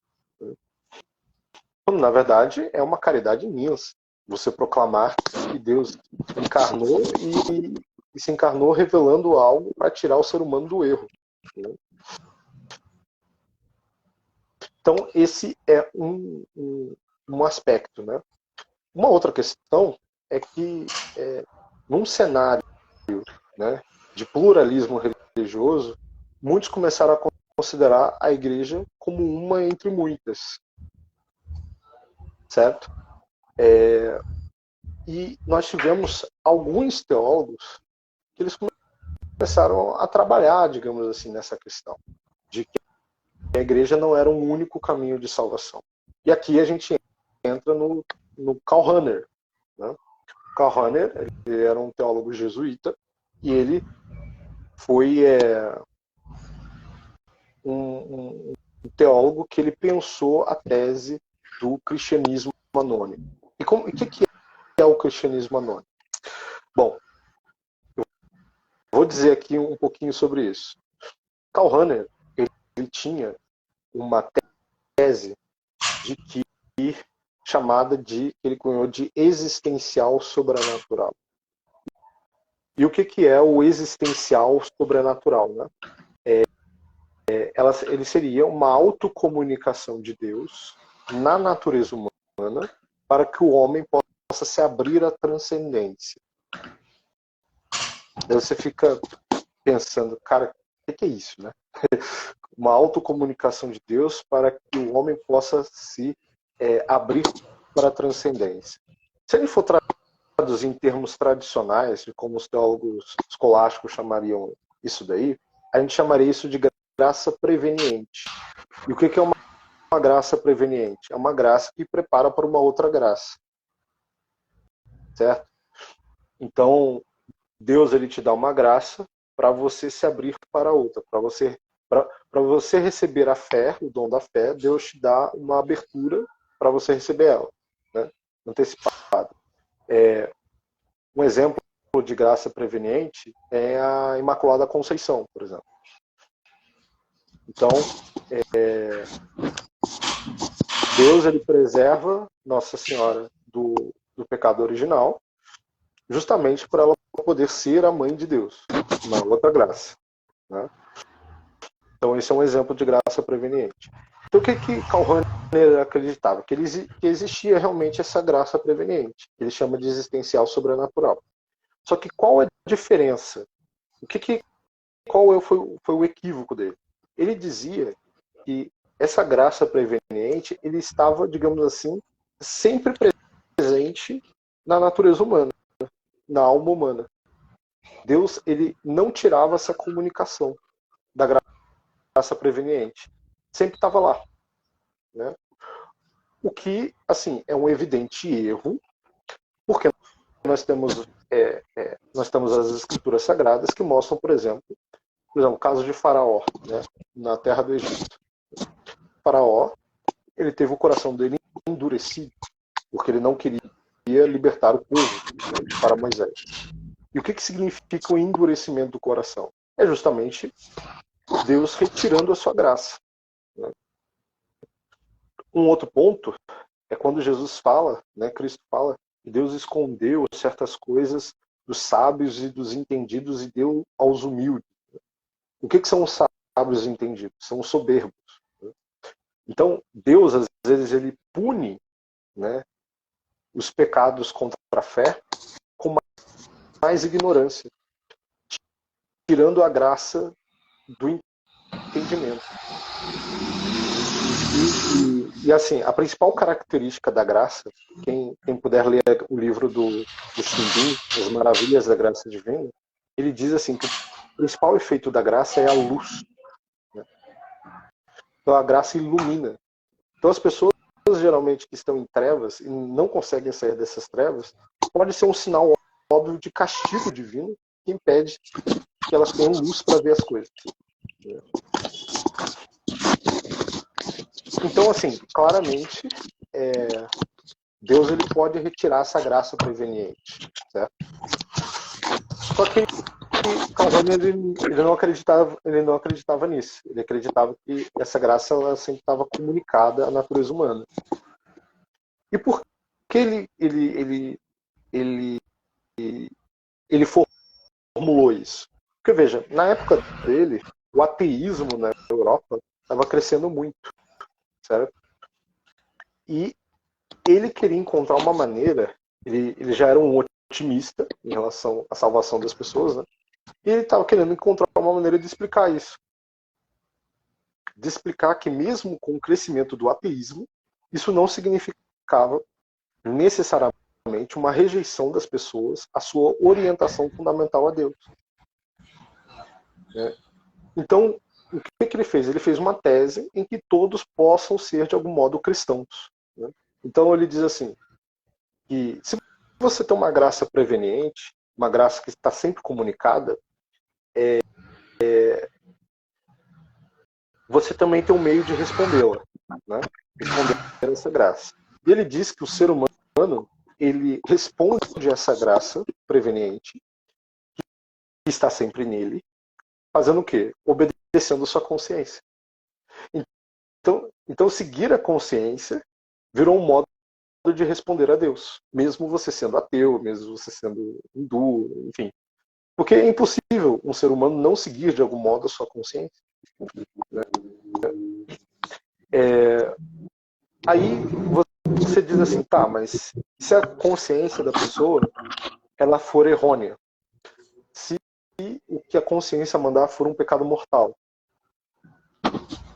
Quando, na verdade, é uma caridade imensa. Você proclamar que Deus encarnou e se encarnou revelando algo para tirar o ser humano do erro. Né? Então, esse é um aspecto. Né? Uma outra questão é que, num cenário, né, de pluralismo religioso, muitos começaram a considerar a igreja como uma entre muitas, certo? E nós tivemos alguns teólogos que eles começaram a trabalhar, digamos assim, nessa questão de que a igreja não era um único caminho de salvação. E aqui a gente entra no Karl Rahner, né? Karl Rahner, ele era um teólogo jesuíta e ele foi um teólogo que ele pensou a tese do cristianismo anônimo. E o que é o cristianismo anônimo? Bom, eu vou dizer aqui um pouquinho sobre isso. Karl Rahner, ele tinha uma tese de que chamada de, ele cunhou de existencial sobrenatural. E o que é o existencial sobrenatural, né? Ele seria uma autocomunicação de Deus na natureza humana para que o homem possa se abrir à transcendência. Daí você fica pensando, cara, o que é isso, né? Uma autocomunicação de Deus para que o homem possa se abrir para a transcendência. Se ele for traduzir em termos tradicionais, de como os teólogos escolásticos chamariam isso daí, a gente chamaria isso de graça preveniente. E o que é uma graça preveniente? É uma graça que prepara para uma outra graça. Certo? Então, Deus ele te dá uma graça para você se abrir para outra, para você receber a fé, o dom da fé, Deus te dá uma abertura para você receber ela, né? Antecipada. Um exemplo de graça preveniente é a Imaculada Conceição, por exemplo. Então, Deus ele preserva Nossa Senhora do pecado original, justamente para ela poder ser a mãe de Deus, uma outra graça, né? Então, esse é um exemplo de graça preveniente. Então, o que Karl Rahner acreditava? Que existia realmente essa graça preveniente, que ele chama de existencial sobrenatural. Só que qual é a diferença? Qual foi o equívoco dele? Ele dizia que essa graça preveniente ele estava, digamos assim, sempre presente na natureza humana, na alma humana. Deus ele não tirava essa comunicação da graça preveniente. Sempre estava lá, né? O que, assim, é um evidente erro, porque nós temos as escrituras sagradas que mostram, por exemplo, o caso de Faraó, né, na terra do Egito. Faraó, ele teve o coração dele endurecido, porque ele não queria libertar o povo, né, para Moisés. E o que significa o endurecimento do coração? É justamente Deus retirando a sua graça, né? Um outro ponto é quando Jesus fala, né, Cristo fala, que Deus escondeu certas coisas dos sábios e dos entendidos e deu aos humildes. O que são os sábios e entendidos? São os soberbos. Né? Então, Deus, às vezes, ele pune, né, os pecados contra a fé com mais ignorância, tirando a graça do entendimento. E assim, a principal característica da graça, quem puder ler o livro do Simbim, As Maravilhas da Graça Divina, ele diz assim que o principal efeito da graça é a luz, né? Então a graça ilumina. Então as pessoas geralmente que estão em trevas e não conseguem sair dessas trevas, pode ser um sinal óbvio de castigo divino que impede que elas tenham luz para ver as coisas. Então, assim, claramente, Deus ele pode retirar essa graça preveniente, certo? Só que Karl Rahner ele não acreditava nisso. Ele acreditava que essa graça ela sempre estava comunicada à natureza humana. E por que ele formulou isso? Porque, veja, na época dele, o ateísmo na Europa estava crescendo muito, certo? E ele queria encontrar uma maneira, ele já era um otimista em relação à salvação das pessoas, né? E ele estava querendo encontrar uma maneira de explicar isso. de explicar que mesmo com o crescimento do ateísmo, isso não significava necessariamente uma rejeição das pessoas à sua orientação fundamental a Deus. Né? Então, o que ele fez? Ele fez uma tese em que todos possam ser, de algum modo, cristãos. Né? Então, ele diz assim, que se você tem uma graça preveniente, uma graça que está sempre comunicada, você também tem um meio de respondê-la, né? Responder a essa graça. E ele diz que o ser humano, ele responde a essa graça preveniente, que está sempre nele, fazendo o quê? Obedecendo a sua consciência. Então, seguir a consciência virou um modo de responder a Deus, mesmo você sendo ateu, mesmo você sendo hindu, enfim. Porque é impossível um ser humano não seguir de algum modo a sua consciência. Né? Aí você diz assim, tá, mas se a consciência da pessoa ela for errônea, se o que a consciência mandar for um pecado mortal,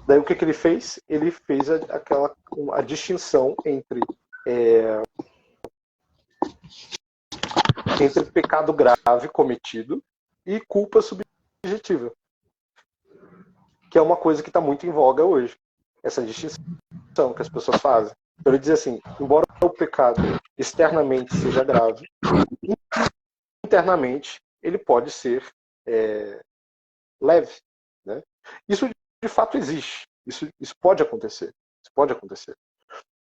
daí o que ele fez? Ele fez a distinção entre pecado grave cometido e culpa subjetiva, que é uma coisa que está muito em voga hoje, essa distinção que as pessoas fazem. Então ele diz assim, embora o pecado externamente seja grave, internamente ele pode ser leve. Né? Isso de fato existe, isso pode acontecer,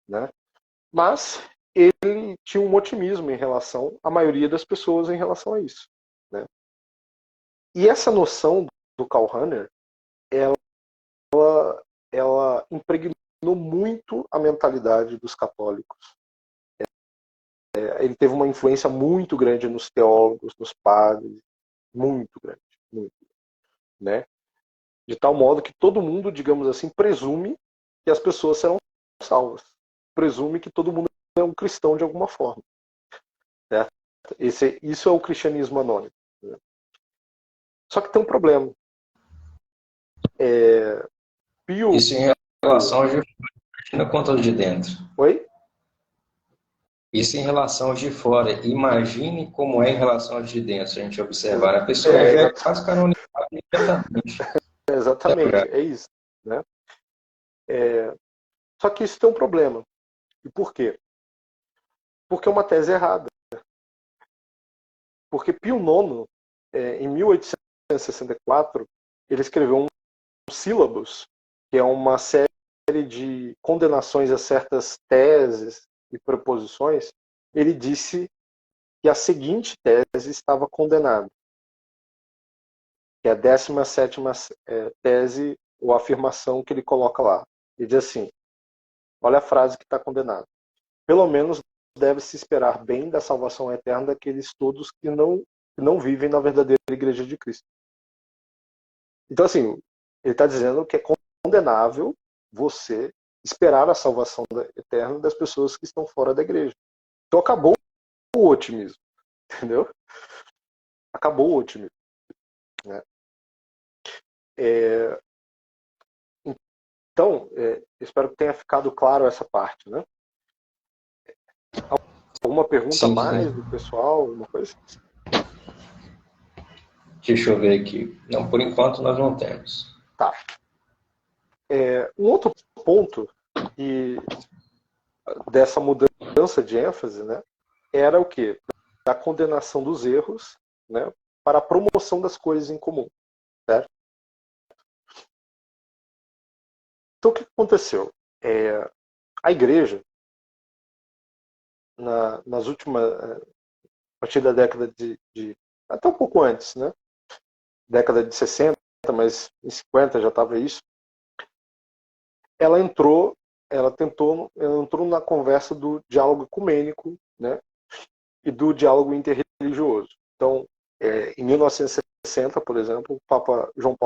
né? Mas ele tinha um otimismo em relação à maioria das pessoas em relação a isso. Né? E essa noção do Karl Rahner, ela impregnou muito a mentalidade dos católicos. Ele teve uma influência muito grande nos teólogos, nos padres, muito grande, né? De tal modo que todo mundo, digamos assim, presume que as pessoas serão salvas. Presume que todo mundo é um cristão de alguma forma. Certo? Isso é o cristianismo anônimo. Né? Só que tem um problema. Isso em relação aos de fora, imagina quanto de dentro. Oi? Isso em relação aos de fora. Imagine como é em relação aos de dentro, se a gente observar. A pessoa já é quase canonizada imediatamente. Exatamente, é isso. Né? Só que isso tem um problema. E por quê? Porque é uma tese errada. Porque Pio IX, em 1864, ele escreveu um sílabus, que é uma série de condenações a certas teses e proposições. Ele disse que a seguinte tese estava condenada, que é a 17ª tese ou afirmação que ele coloca lá. Ele diz assim, olha a frase que está condenada. Pelo menos deve-se esperar bem da salvação eterna daqueles todos que não vivem na verdadeira Igreja de Cristo. Então, assim, ele está dizendo que é condenável você esperar a salvação eterna das pessoas que estão fora da igreja. Então acabou o otimismo, entendeu? Acabou o otimismo. Né? Então, espero que tenha ficado claro essa parte. Né? Alguma pergunta a mais do pessoal? Alguma coisa? Deixa eu ver aqui. Não, por enquanto nós não temos. Tá. Um outro ponto dessa mudança de ênfase, né, era o quê? Da condenação dos erros, né, para a promoção das coisas em comum. Certo? Então o que aconteceu? A igreja, nas últimas, a partir da década de até um pouco antes, né, década de 60, mas em 50 já estava isso, ela entrou na conversa do diálogo ecumênico, né, e do diálogo interreligioso. Então, em 1960, por exemplo, o Papa João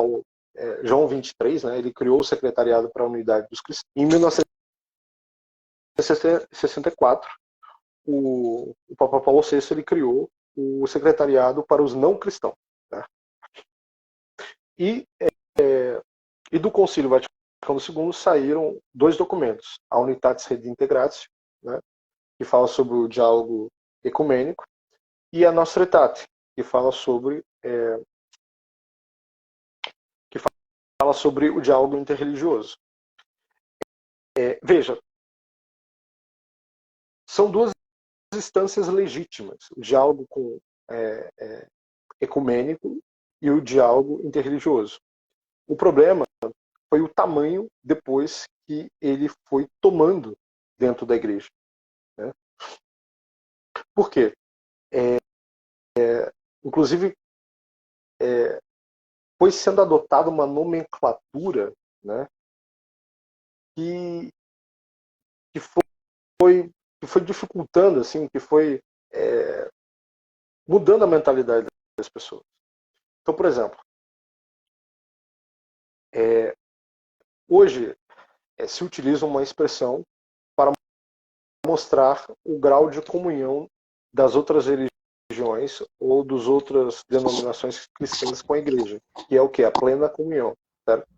23, né, ele criou o Secretariado para a Unidade dos Cristãos. Em 1964, o Papa Paulo VI ele criou o Secretariado para os Não Cristãos. Né? E do Concílio Vaticano II saíram dois documentos, a Unitatis Redintegratio, né, que fala sobre o diálogo ecumênico, e a Nostra Aetate, que fala sobre o diálogo interreligioso. Veja, são duas instâncias legítimas, o diálogo ecumênico e o diálogo interreligioso. O problema foi o tamanho depois que ele foi tomando dentro da igreja, né? Por quê? Inclusive, foi sendo adotada uma nomenclatura, né, que foi dificultando, assim, que foi mudando a mentalidade das pessoas. Então, por exemplo, hoje se utiliza uma expressão para mostrar o grau de comunhão das outras religiões ou das outras denominações cristãs com a igreja, que é o quê? A plena comunhão, certo?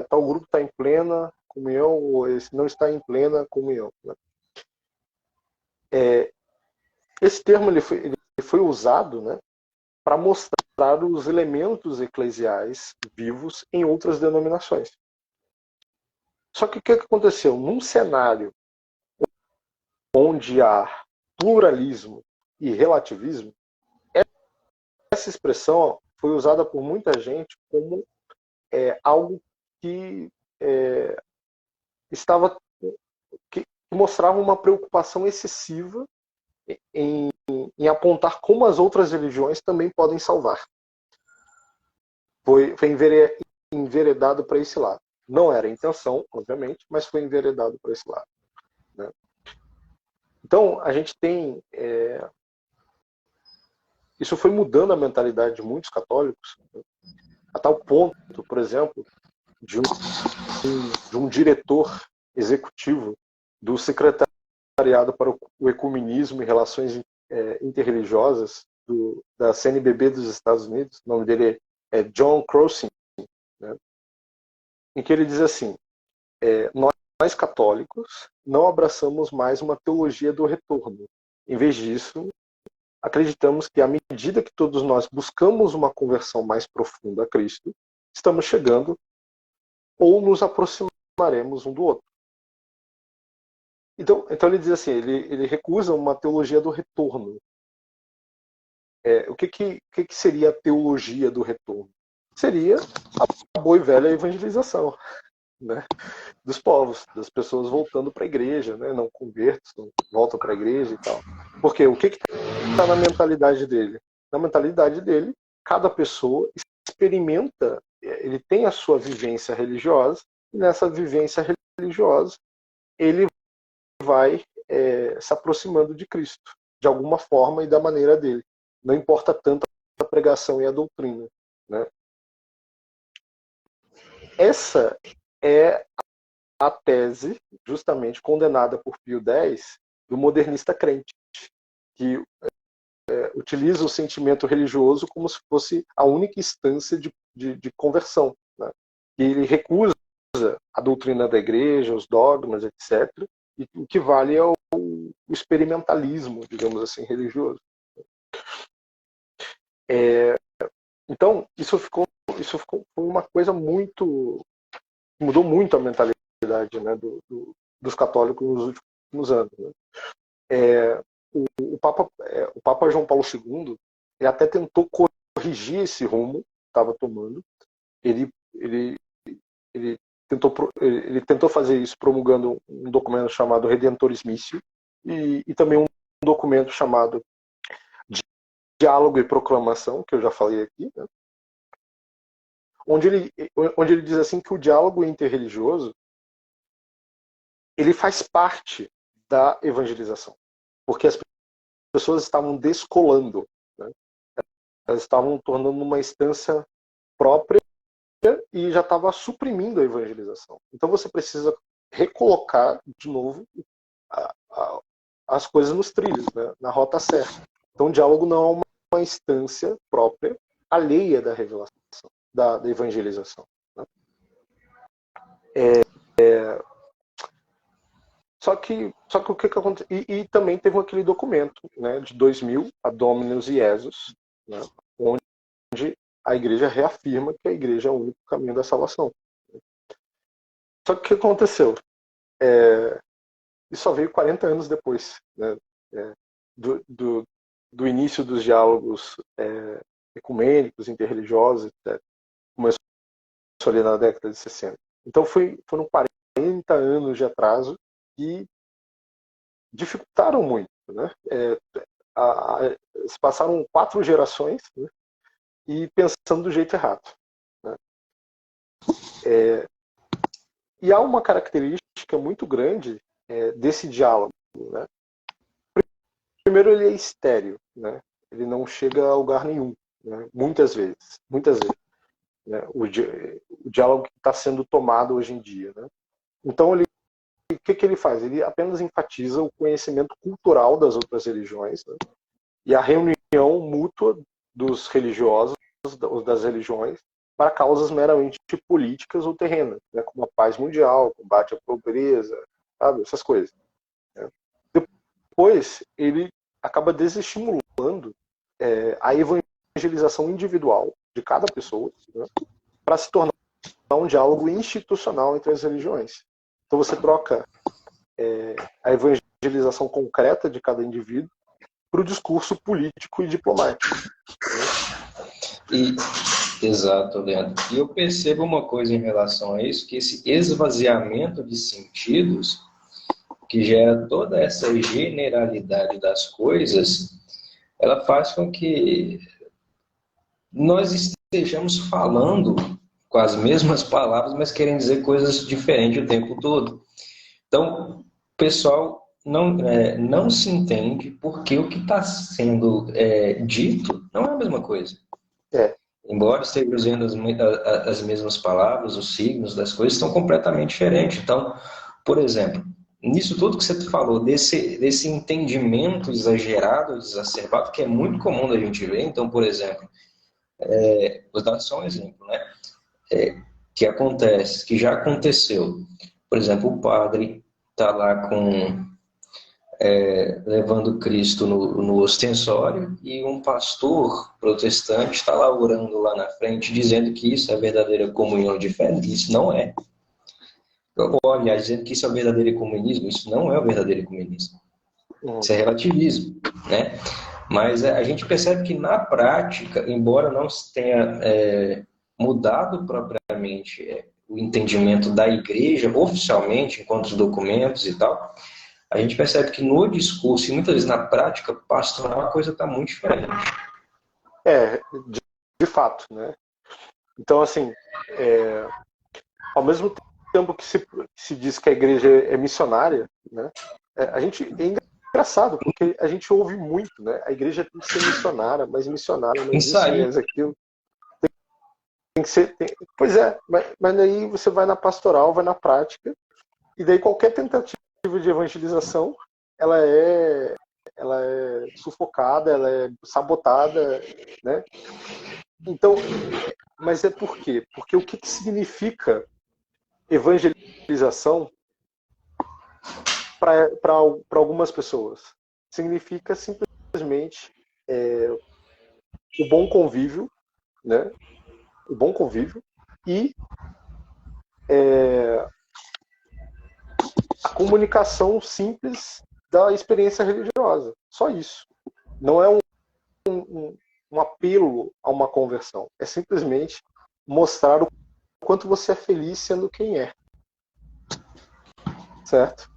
Tal grupo está em plena comunhão ou esse não está em plena comunhão, né? Esse termo ele foi usado, né, para mostrar os elementos eclesiais vivos em outras denominações. Só que o que aconteceu? Num cenário onde há pluralismo e relativismo, essa expressão foi usada por muita gente como algo que que mostrava uma preocupação excessiva em apontar como as outras religiões também podem salvar. Foi enveredado para esse lado. Não era a intenção, obviamente, mas foi enveredado para esse lado, né? Então, a gente tem... Isso foi mudando a mentalidade de muitos católicos, né? A tal ponto, por exemplo, de um diretor executivo do Secretariado para o Ecumenismo e Relações Interreligiosas da CNBB dos Estados Unidos, o nome dele é John Crossing, né, em que ele diz assim, nós católicos não abraçamos mais uma teologia do retorno. Em vez disso, acreditamos que à medida que todos nós buscamos uma conversão mais profunda a Cristo, estamos chegando ou nos aproximaremos um do outro. Então ele diz assim, ele recusa uma teologia do retorno. O que seria a teologia do retorno? Seria a boa e velha evangelização, né, dos povos, das pessoas voltando para a igreja, né, não convertos, não voltam para a igreja e tal. Porque o que está na mentalidade dele? Na mentalidade dele, cada pessoa experimenta, ele tem a sua vivência religiosa, e nessa vivência religiosa ele vai se aproximando de Cristo, de alguma forma e da maneira dele. Não importa tanto a pregação e a doutrina, né? Essa é a tese, justamente condenada por Pio X, do modernista crente, que utiliza o sentimento religioso como se fosse a única instância de conversão, né? E ele recusa a doutrina da igreja, os dogmas, etc., e o que vale é o experimentalismo, digamos assim, religioso. Então, isso foi uma coisa mudou muito a mentalidade, né, dos católicos nos últimos anos, né? O Papa João Paulo II, ele até tentou corrigir esse rumo que estava tomando. Ele tentou fazer isso promulgando um documento chamado Redemptoris Missio e também um documento chamado Diálogo e Proclamação, que eu já falei aqui, né? onde ele diz assim que o diálogo interreligioso ele faz parte da evangelização, porque as pessoas estavam descolando, né? Elas estavam tornando uma instância própria e já estava suprimindo a evangelização. Então você precisa recolocar de novo as coisas nos trilhos, né? Na rota certa. Então o diálogo não é uma instância própria, alheia da revelação, da evangelização, né? Só que o que acontece? E também teve aquele documento, né, de 2000, a Dominus Jesus, né, onde a igreja reafirma que a igreja é o único caminho da salvação. Só que o que aconteceu? Isso só veio 40 anos depois, né, do início dos diálogos ecumênicos, interreligiosos, etc. Começou ali na década de 60. Então foram 40 anos de atraso que dificultaram muito, né? Se passaram 4 gerações, né? E pensando do jeito errado, né? E há uma característica muito grande desse diálogo, né? Primeiro, ele é estéril, né? Ele não chega a lugar nenhum, né? Muitas vezes, né? O diálogo que está sendo tomado hoje em dia, né? Então o que ele faz? Ele apenas enfatiza o conhecimento cultural das outras religiões, né? E a reunião mútua dos religiosos, das religiões, para causas meramente políticas ou terrenas, né? Como a paz mundial, combate à pobreza, sabe? Essas coisas, né? Depois, ele acaba desestimulando a evangelização individual de cada pessoa, né? Para se tornar um diálogo institucional entre as religiões. Então você troca a evangelização concreta de cada indivíduo para o discurso político e diplomático. Exato, Leandro. E eu percebo uma coisa em relação a isso, que esse esvaziamento de sentidos, que gera toda essa generalidade das coisas, ela faz com que nós estejamos falando com as mesmas palavras, mas querendo dizer coisas diferentes o tempo todo. Então, o pessoal não se entende porque o que está sendo dito não é a mesma coisa. Embora esteja usando as mesmas palavras, os signos das coisas estão completamente diferentes. Então, por exemplo, nisso tudo que você falou, desse entendimento exagerado, exacerbado, que é muito comum da gente ver. Então, por exemplo, vou dar só um exemplo, né? Que acontece, que já aconteceu. Por exemplo, o padre está lá levando Cristo no ostensório e um pastor protestante está lá orando lá na frente, dizendo que isso é verdadeira comunhão de fé. Isso não é. Olha, dizendo que isso é o verdadeiro ecumenismo. Isso não é o verdadeiro ecumenismo. Isso é relativismo, né? Mas a gente percebe que na prática, embora não se tenha mudado propriamente o entendimento da igreja oficialmente, enquanto os documentos e tal, a gente percebe que no discurso e muitas vezes na prática pastoral a coisa está muito diferente. De fato, né? Então, assim, ao mesmo tempo que se diz que a igreja é missionária, né? A gente é engraçado, porque a gente ouve muito, né? A igreja tem que ser missionária, mas missionária não existe mais aquilo. Tem que ser. Pois é, mas daí você vai na pastoral, vai na prática, e daí qualquer tentativa de evangelização, ela é sufocada, ela é sabotada, né? Então, mas é por quê? Porque o que significa evangelização para algumas pessoas? Significa simplesmente o bom convívio, né? O bom convívio e a comunicação simples da experiência religiosa. Só isso. Não é um apelo a uma conversão. É simplesmente mostrar o quanto você é feliz sendo quem é. Certo?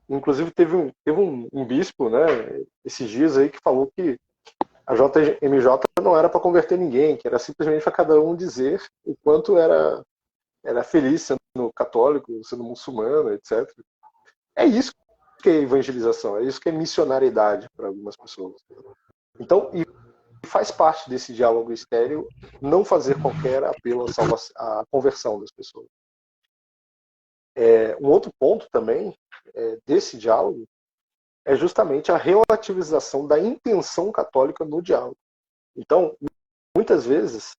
Inclusive teve um bispo, né, esses dias aí, que falou que a JMJ não era para converter ninguém, que era simplesmente para cada um dizer o quanto era feliz sendo católico, sendo muçulmano, etc. É isso que é evangelização, é isso que é missionariedade para algumas pessoas. Então, e faz parte desse diálogo estéril não fazer qualquer apelo à conversão das pessoas. Um outro ponto também desse diálogo é justamente a relativização da intenção católica no diálogo. Então, muitas vezes,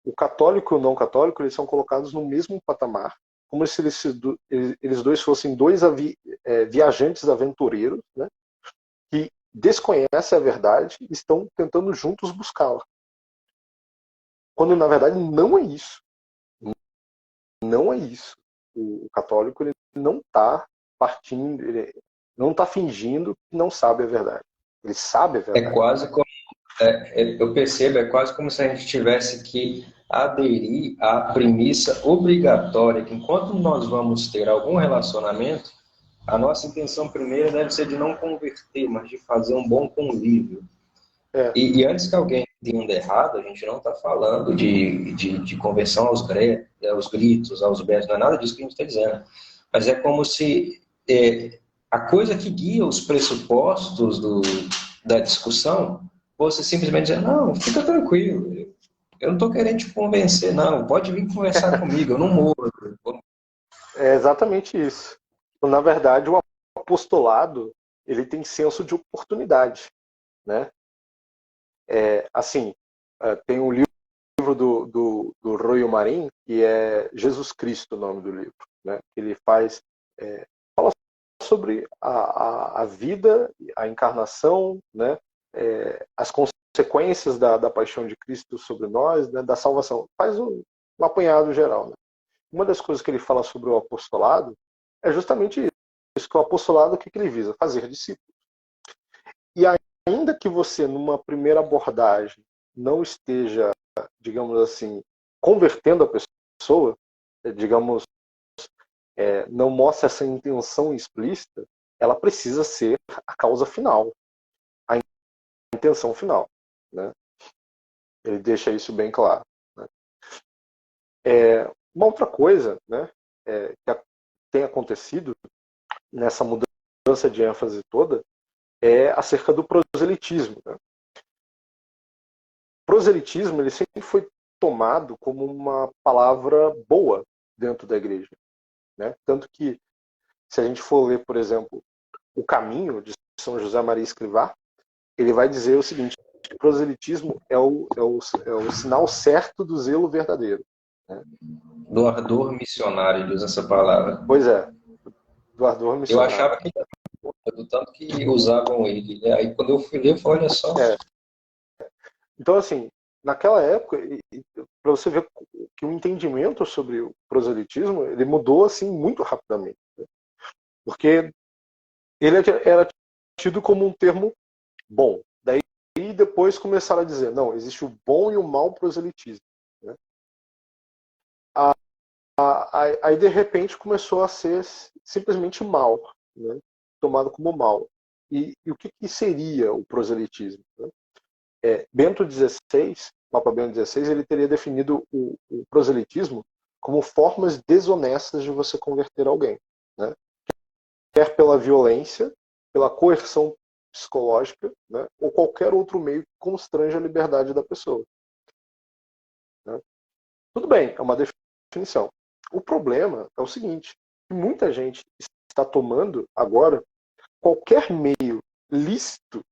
o católico e o não católico, eles são colocados no mesmo patamar, como se eles dois fossem dois viajantes aventureiros, né, que desconhecem a verdade e estão tentando juntos buscá-la. Quando, na verdade, não é isso. Não é isso. O católico, ele não está partindo, ele não está fingindo que não sabe a verdade. Ele sabe a É verdade. quase como, eu percebo, é quase como se a gente tivesse que aderir à premissa obrigatória que enquanto nós vamos ter algum relacionamento, a nossa intenção primeira deve ser de não converter, mas de fazer um bom convívio. É, E antes que alguém entenda errado, a gente não está falando de conversão aos gritos, aos berros, não é nada disso que a gente está dizendo. Mas é como se a coisa que guia os pressupostos da discussão fosse simplesmente dizer, não, fica tranquilo, eu não estou querendo te convencer, não, pode vir conversar comigo, eu não morro. é exatamente isso. Na verdade, o apostolado, ele tem senso de oportunidade, né? Assim, tem um livro do Royo Marin, que é Jesus Cristo, o nome do livro, né? Ele fala sobre a vida, a encarnação, né? As consequências da paixão de Cristo sobre nós, né? Da salvação. Faz um apanhado geral, né? Uma das coisas que ele fala sobre o apostolado é justamente isso, que o apostolado, o que ele visa? Fazer discípulos. E ainda que você, numa primeira abordagem, não esteja, digamos assim, convertendo a pessoa, digamos, não mostre essa intenção explícita, ela precisa ser a causa final, a intenção final, né? Ele deixa isso bem claro, né? Uma outra coisa, né, que tem acontecido nessa mudança de ênfase toda é acerca do proselitismo, né? Proselitismo, ele sempre foi tomado como uma palavra boa dentro da igreja, né? Tanto que, se a gente for ler, por exemplo, O Caminho, de São José Maria Escrivá, ele vai dizer o seguinte: proselitismo é o sinal certo do zelo verdadeiro, né? Do ardor missionário, ele usa essa palavra. Pois é, do ardor Eu missionário. achava que do tanto que usavam ele, né? Aí quando eu fui ler, eu falei, olha só. Então, assim, naquela época, para você ver que o entendimento sobre o proselitismo, ele mudou assim muito rapidamente, né? Porque ele era tido como um termo bom. Daí depois começaram a dizer, não, existe o bom e o mau proselitismo, né? Aí de repente começou a ser simplesmente mal, né? Tomado como mal. E o que seria o proselitismo, né? Bento XVI, Papa Bento XVI, ele teria definido o proselitismo como formas desonestas de você converter alguém, né? Quer pela violência, pela coerção psicológica, né? Ou qualquer outro meio que constrange a liberdade da pessoa, né? Tudo bem, é uma definição. O problema é o seguinte, que muita gente está tomando agora qualquer meio lícito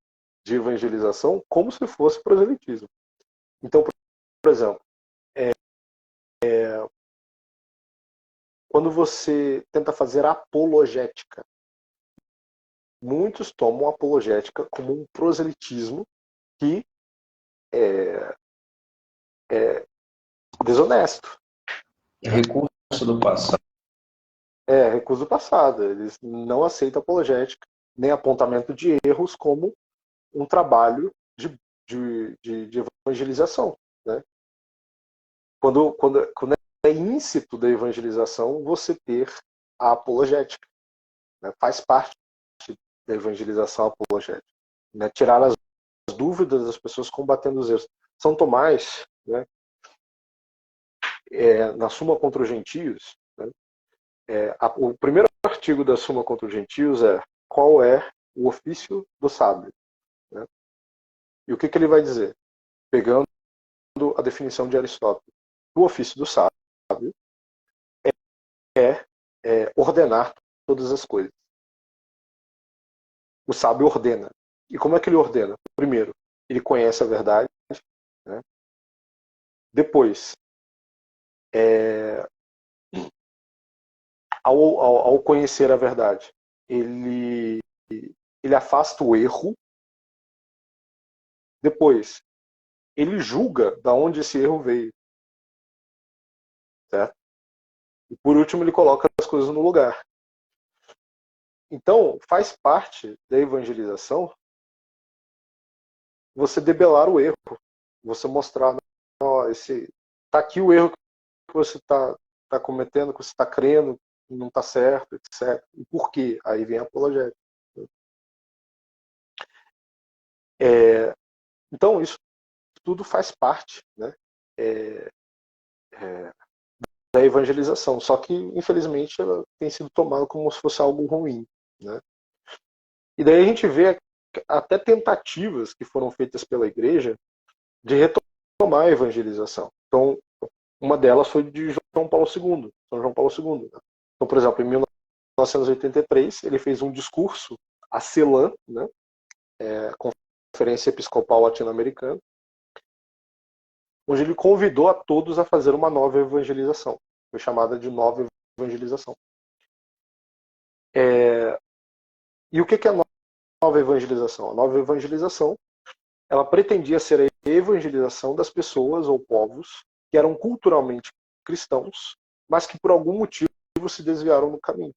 de evangelização como se fosse proselitismo. Então, por exemplo, quando você tenta fazer apologética, muitos tomam apologética como um proselitismo que é desonesto. Recurso do passado. Recurso do passado. Eles não aceitam apologética, nem apontamento de erros como um trabalho de evangelização, né? Quando é íncito da evangelização você ter a apologética, né? Faz parte da evangelização apologética, né? Tirar as dúvidas das pessoas, combatendo os erros. São Tomás, né, na Suma contra os Gentios, né, o primeiro artigo da Suma contra os Gentios é qual é o ofício do sábio, né? E o que ele vai dizer? Pegando a definição de Aristóteles. O ofício do sábio é ordenar todas as coisas. O sábio ordena. E como é que ele ordena? Primeiro, ele conhece a verdade, né? Depois, ao conhecer a verdade, ele afasta o erro. Depois, ele julga da onde esse erro veio, certo? E por último, ele coloca as coisas no lugar. Então, faz parte da evangelização você debelar o erro, você mostrar, ó, tá aqui o erro que você tá cometendo, que você está crendo, que não está certo, etc. E por quê? Aí vem a apologética. Então, isso tudo faz parte, né, da evangelização. Só que, infelizmente, ela tem sido tomada como se fosse algo ruim, né? E daí a gente vê até tentativas que foram feitas pela igreja de retomar a evangelização. Então, uma delas foi de João Paulo II, São João Paulo II. Então, por exemplo, em 1983, ele fez um discurso a CELAM, né, Conferência Episcopal Latino-Americana, onde ele convidou a todos a fazer uma nova evangelização. Foi chamada de nova evangelização. E o que é a nova evangelização? A nova evangelização, ela pretendia ser a evangelização das pessoas ou povos que eram culturalmente cristãos, mas que por algum motivo se desviaram do caminho.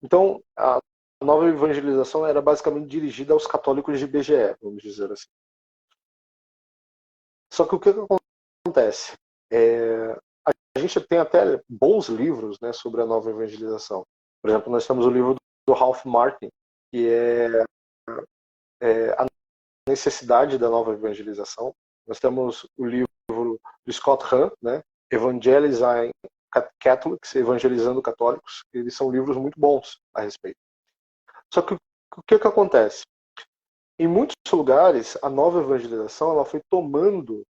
Então, a nova evangelização era basicamente dirigida aos católicos de BGE, vamos dizer assim. Só que o que acontece? A gente tem até bons livros, né, sobre a nova evangelização. Por exemplo, nós temos o livro do Ralph Martin, que é a necessidade da nova evangelização. Nós temos o livro do Scott Hahn, né, Evangelizing Catholics, Evangelizando Católicos. Eles são livros muito bons a respeito. Só que o que acontece? Em muitos lugares, a nova evangelização ela foi tomando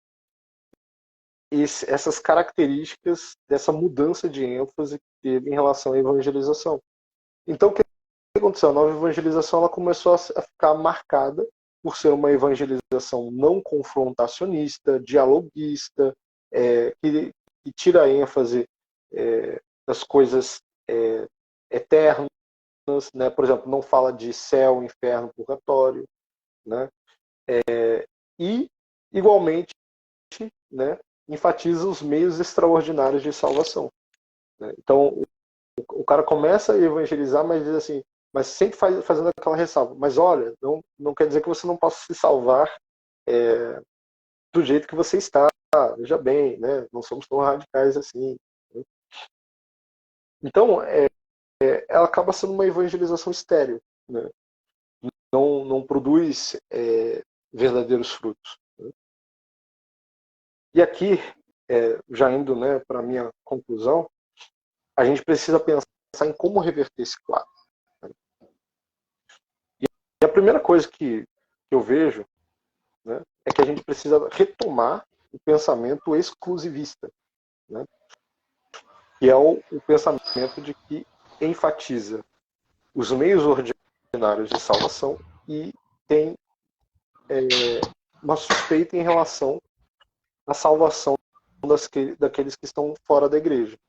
essas características dessa mudança de ênfase que teve em relação à evangelização. Então, o que aconteceu? A nova evangelização ela começou a ficar marcada por ser uma evangelização não confrontacionista, dialoguista, que tira a ênfase das coisas eternas, né? Por exemplo, não fala de céu, inferno, purgatório, né? E, igualmente, né, enfatiza os meios extraordinários de salvação, né? Então, o cara começa a evangelizar, mas diz assim, mas sempre fazendo aquela ressalva. Mas olha, não quer dizer que você não possa se salvar do jeito que você está. Veja bem, né? Não somos tão radicais assim. Né? Então, ela acaba sendo uma evangelização estéril, né? Não produz verdadeiros frutos. Né? E aqui, já indo, né, para a minha conclusão, a gente precisa pensar em como reverter esse quadro. Né? E a primeira coisa que eu vejo, né, é que a gente precisa retomar o pensamento exclusivista, né? Que é o pensamento de que enfatiza os meios ordinários de salvação e tem uma suspeita em relação à salvação daqueles que estão fora da igreja.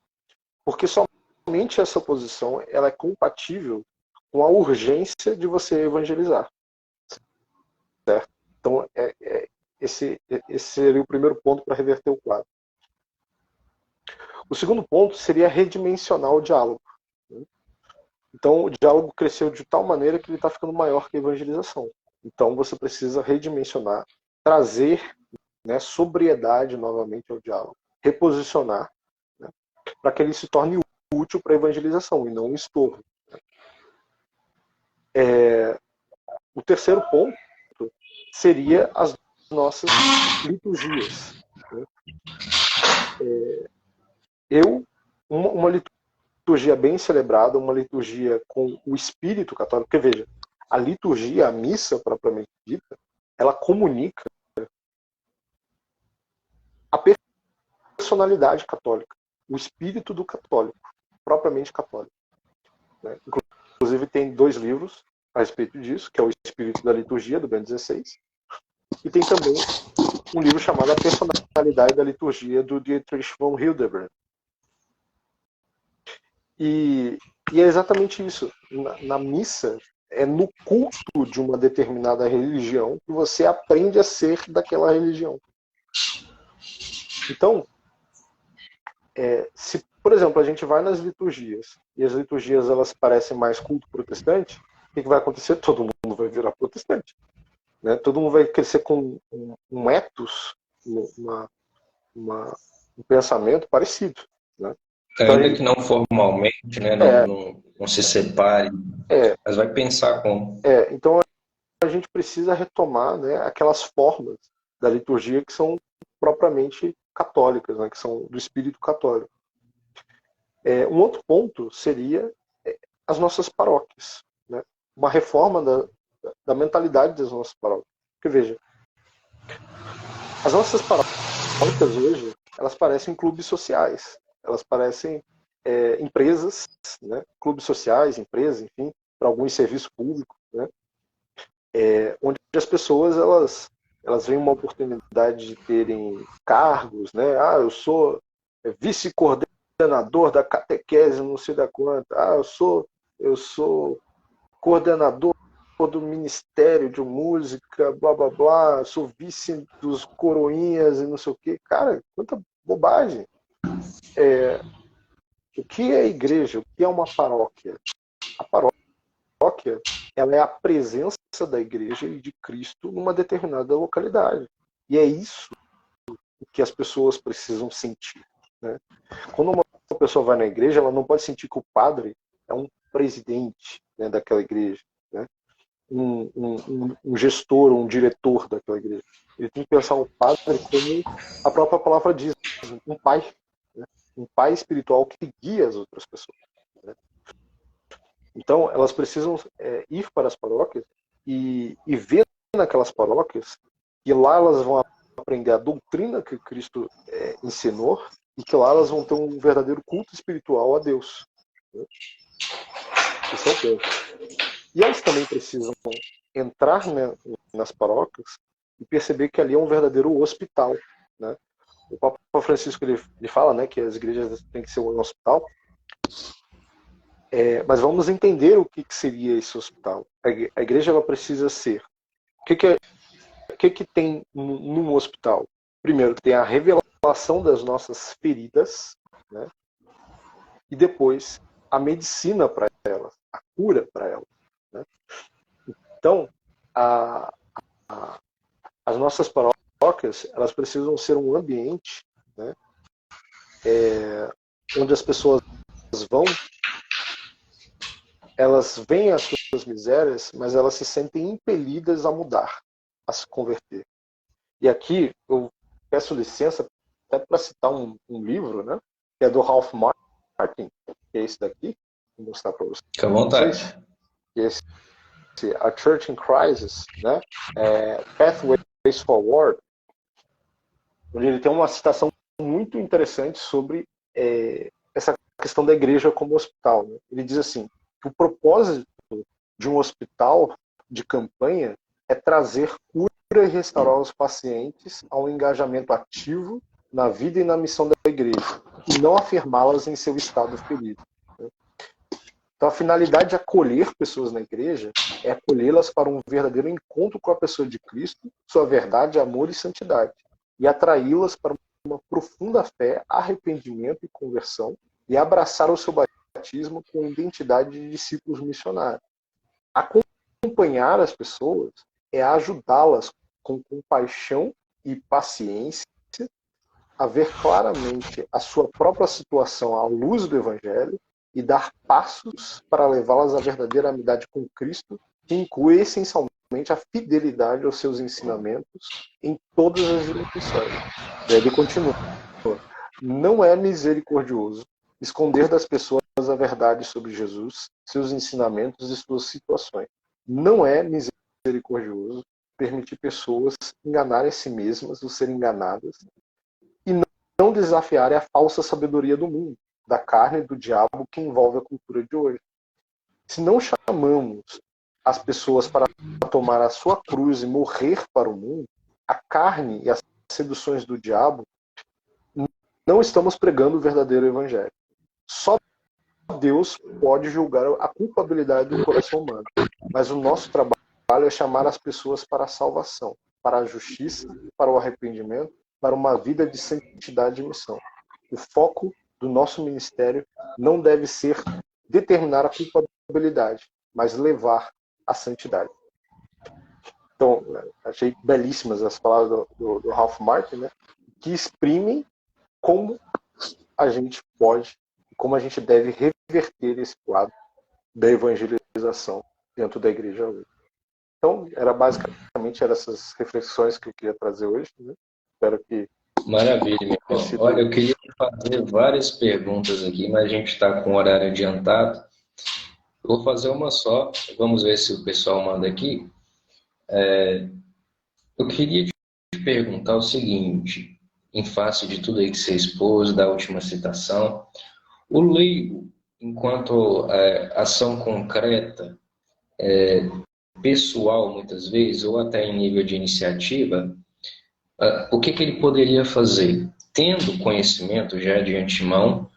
Porque somente essa posição ela é compatível com a urgência de você evangelizar. Certo? Então, esse seria o primeiro ponto para reverter o quadro. O segundo ponto seria redimensionar o diálogo. Então, o diálogo cresceu de tal maneira que ele está ficando maior que a evangelização. Então, você precisa redimensionar, trazer, né, sobriedade novamente ao diálogo, reposicionar, né, para que ele se torne útil para a evangelização e não um estorvo. O terceiro ponto seria as nossas liturgias. Uma liturgia bem celebrada, uma liturgia com o espírito católico, porque veja, a liturgia, a missa propriamente dita, ela comunica a personalidade católica, o espírito do católico, propriamente católico. Né? Inclusive tem 2 livros a respeito disso, que é o Espírito da Liturgia, do Bento XVI, E tem também um livro chamado A Personalidade da Liturgia, do Dietrich von Hildebrand. E é exatamente isso. Na missa, é no culto de uma determinada religião que você aprende a ser daquela religião. Então, se, por exemplo, a gente vai nas liturgias, e as liturgias elas parecem mais culto protestante, o que vai acontecer? Todo mundo vai virar protestante. Né? Todo mundo vai crescer com um ethos, um pensamento parecido. Né? Então, Ainda que não formalmente, né? Não se separe, mas vai pensar como. Então a gente precisa retomar, né, aquelas formas da liturgia que são propriamente católicas, né, que são do espírito católico. Um outro ponto seria as nossas paróquias. Né? Uma reforma da mentalidade das nossas paróquias. Porque, veja, as nossas paróquias hoje, elas parecem clubes sociais. Elas parecem empresas, né? Clubes sociais, empresas, enfim, para alguns serviços públicos, né? Onde as pessoas elas veem uma oportunidade de terem cargos, né? Eu sou vice-coordenador da catequese, não sei da quanta. Eu sou coordenador do Ministério de Música, blá blá blá, sou vice dos coroinhas e não sei o quê. Cara, quanta bobagem. O que é a igreja? O que é uma paróquia? A paróquia, ela é a presença da igreja e de Cristo numa determinada localidade. E é isso que as pessoas precisam sentir. Né? Quando uma pessoa vai na igreja, ela não pode sentir que o padre é um presidente, né, daquela igreja, né? Um gestor, um diretor daquela igreja. Ele tem que pensar o padre como a própria palavra diz, um pai. Né? Um pai espiritual que guia as outras pessoas. Né? Então, elas precisam ir para as paróquias e ver naquelas paróquias, e lá elas vão aprender a doutrina que Cristo ensinou, e que lá elas vão ter um verdadeiro culto espiritual a Deus. Né? Esse é o ponto. E elas também precisam entrar, né, nas paróquias e perceber que ali é um verdadeiro hospital. Né? O Papa Francisco ele fala, né, que as igrejas têm que ser um hospital. Mas vamos entender o que seria esse hospital. A igreja ela precisa ser. O que tem num hospital? Primeiro, tem a revelação das nossas feridas, né? E depois a medicina para elas, a cura para elas. Né? Então, as nossas paróquias elas precisam ser um ambiente, né, onde as pessoas vão, elas veem as suas misérias, mas elas se sentem impelidas a mudar, a se converter. E aqui eu peço licença até para citar um livro, né, que é do Ralph Martin, que é esse daqui, vou mostrar para vocês. Fica à vontade. Esse, A Church in Crisis, né, Pathways Forward, onde ele tem uma citação muito interessante sobre essa questão da igreja como hospital. Né? Ele diz assim, que o propósito de um hospital de campanha é trazer cura e restaurar os pacientes ao engajamento ativo na vida e na missão da igreja, e não afirmá-las em seu estado ferido. Né? Então a finalidade de acolher pessoas na igreja é acolhê-las para um verdadeiro encontro com a pessoa de Cristo, sua verdade, amor e santidade, e atraí-las para uma profunda fé, arrependimento e conversão, e abraçar o seu batismo com identidade de discípulos missionários. Acompanhar as pessoas é ajudá-las com compaixão e paciência a ver claramente a sua própria situação à luz do Evangelho e dar passos para levá-las à verdadeira amizade com Cristo, que inclui essencialmente a fidelidade aos seus ensinamentos em todas as dimensões. Ele continua. Não é misericordioso esconder das pessoas a verdade sobre Jesus, seus ensinamentos e suas situações. Não é misericordioso permitir pessoas enganarem a si mesmas ou serem enganadas e não desafiarem a falsa sabedoria do mundo, da carne e do diabo que envolve a cultura de hoje. Se não chamamos as pessoas para tomar a sua cruz e morrer para o mundo, a carne e as seduções do diabo, não estamos pregando o verdadeiro evangelho. Só Deus pode julgar a culpabilidade do coração humano. Mas o nosso trabalho é chamar as pessoas para a salvação, para a justiça, para o arrependimento, para uma vida de santidade e missão. O foco do nosso ministério não deve ser determinar a culpabilidade, mas levar a santidade. Então, achei belíssimas as palavras do Ralph Martin, né, que exprimem como a gente pode, como a gente deve reverter esse quadro da evangelização dentro da igreja hoje. Então, basicamente eram essas reflexões que eu queria trazer hoje, né? Espero que... Maravilha, meu irmão. Olha, eu queria fazer várias perguntas aqui, mas a gente está com o horário adiantado. Eu vou fazer uma só, vamos ver se o pessoal manda aqui. Eu queria te perguntar o seguinte, em face de tudo aí que você expôs, da última citação, o leigo, enquanto ação concreta, pessoal, muitas vezes, ou até em nível de iniciativa, o que ele poderia fazer? Tendo conhecimento já de antemão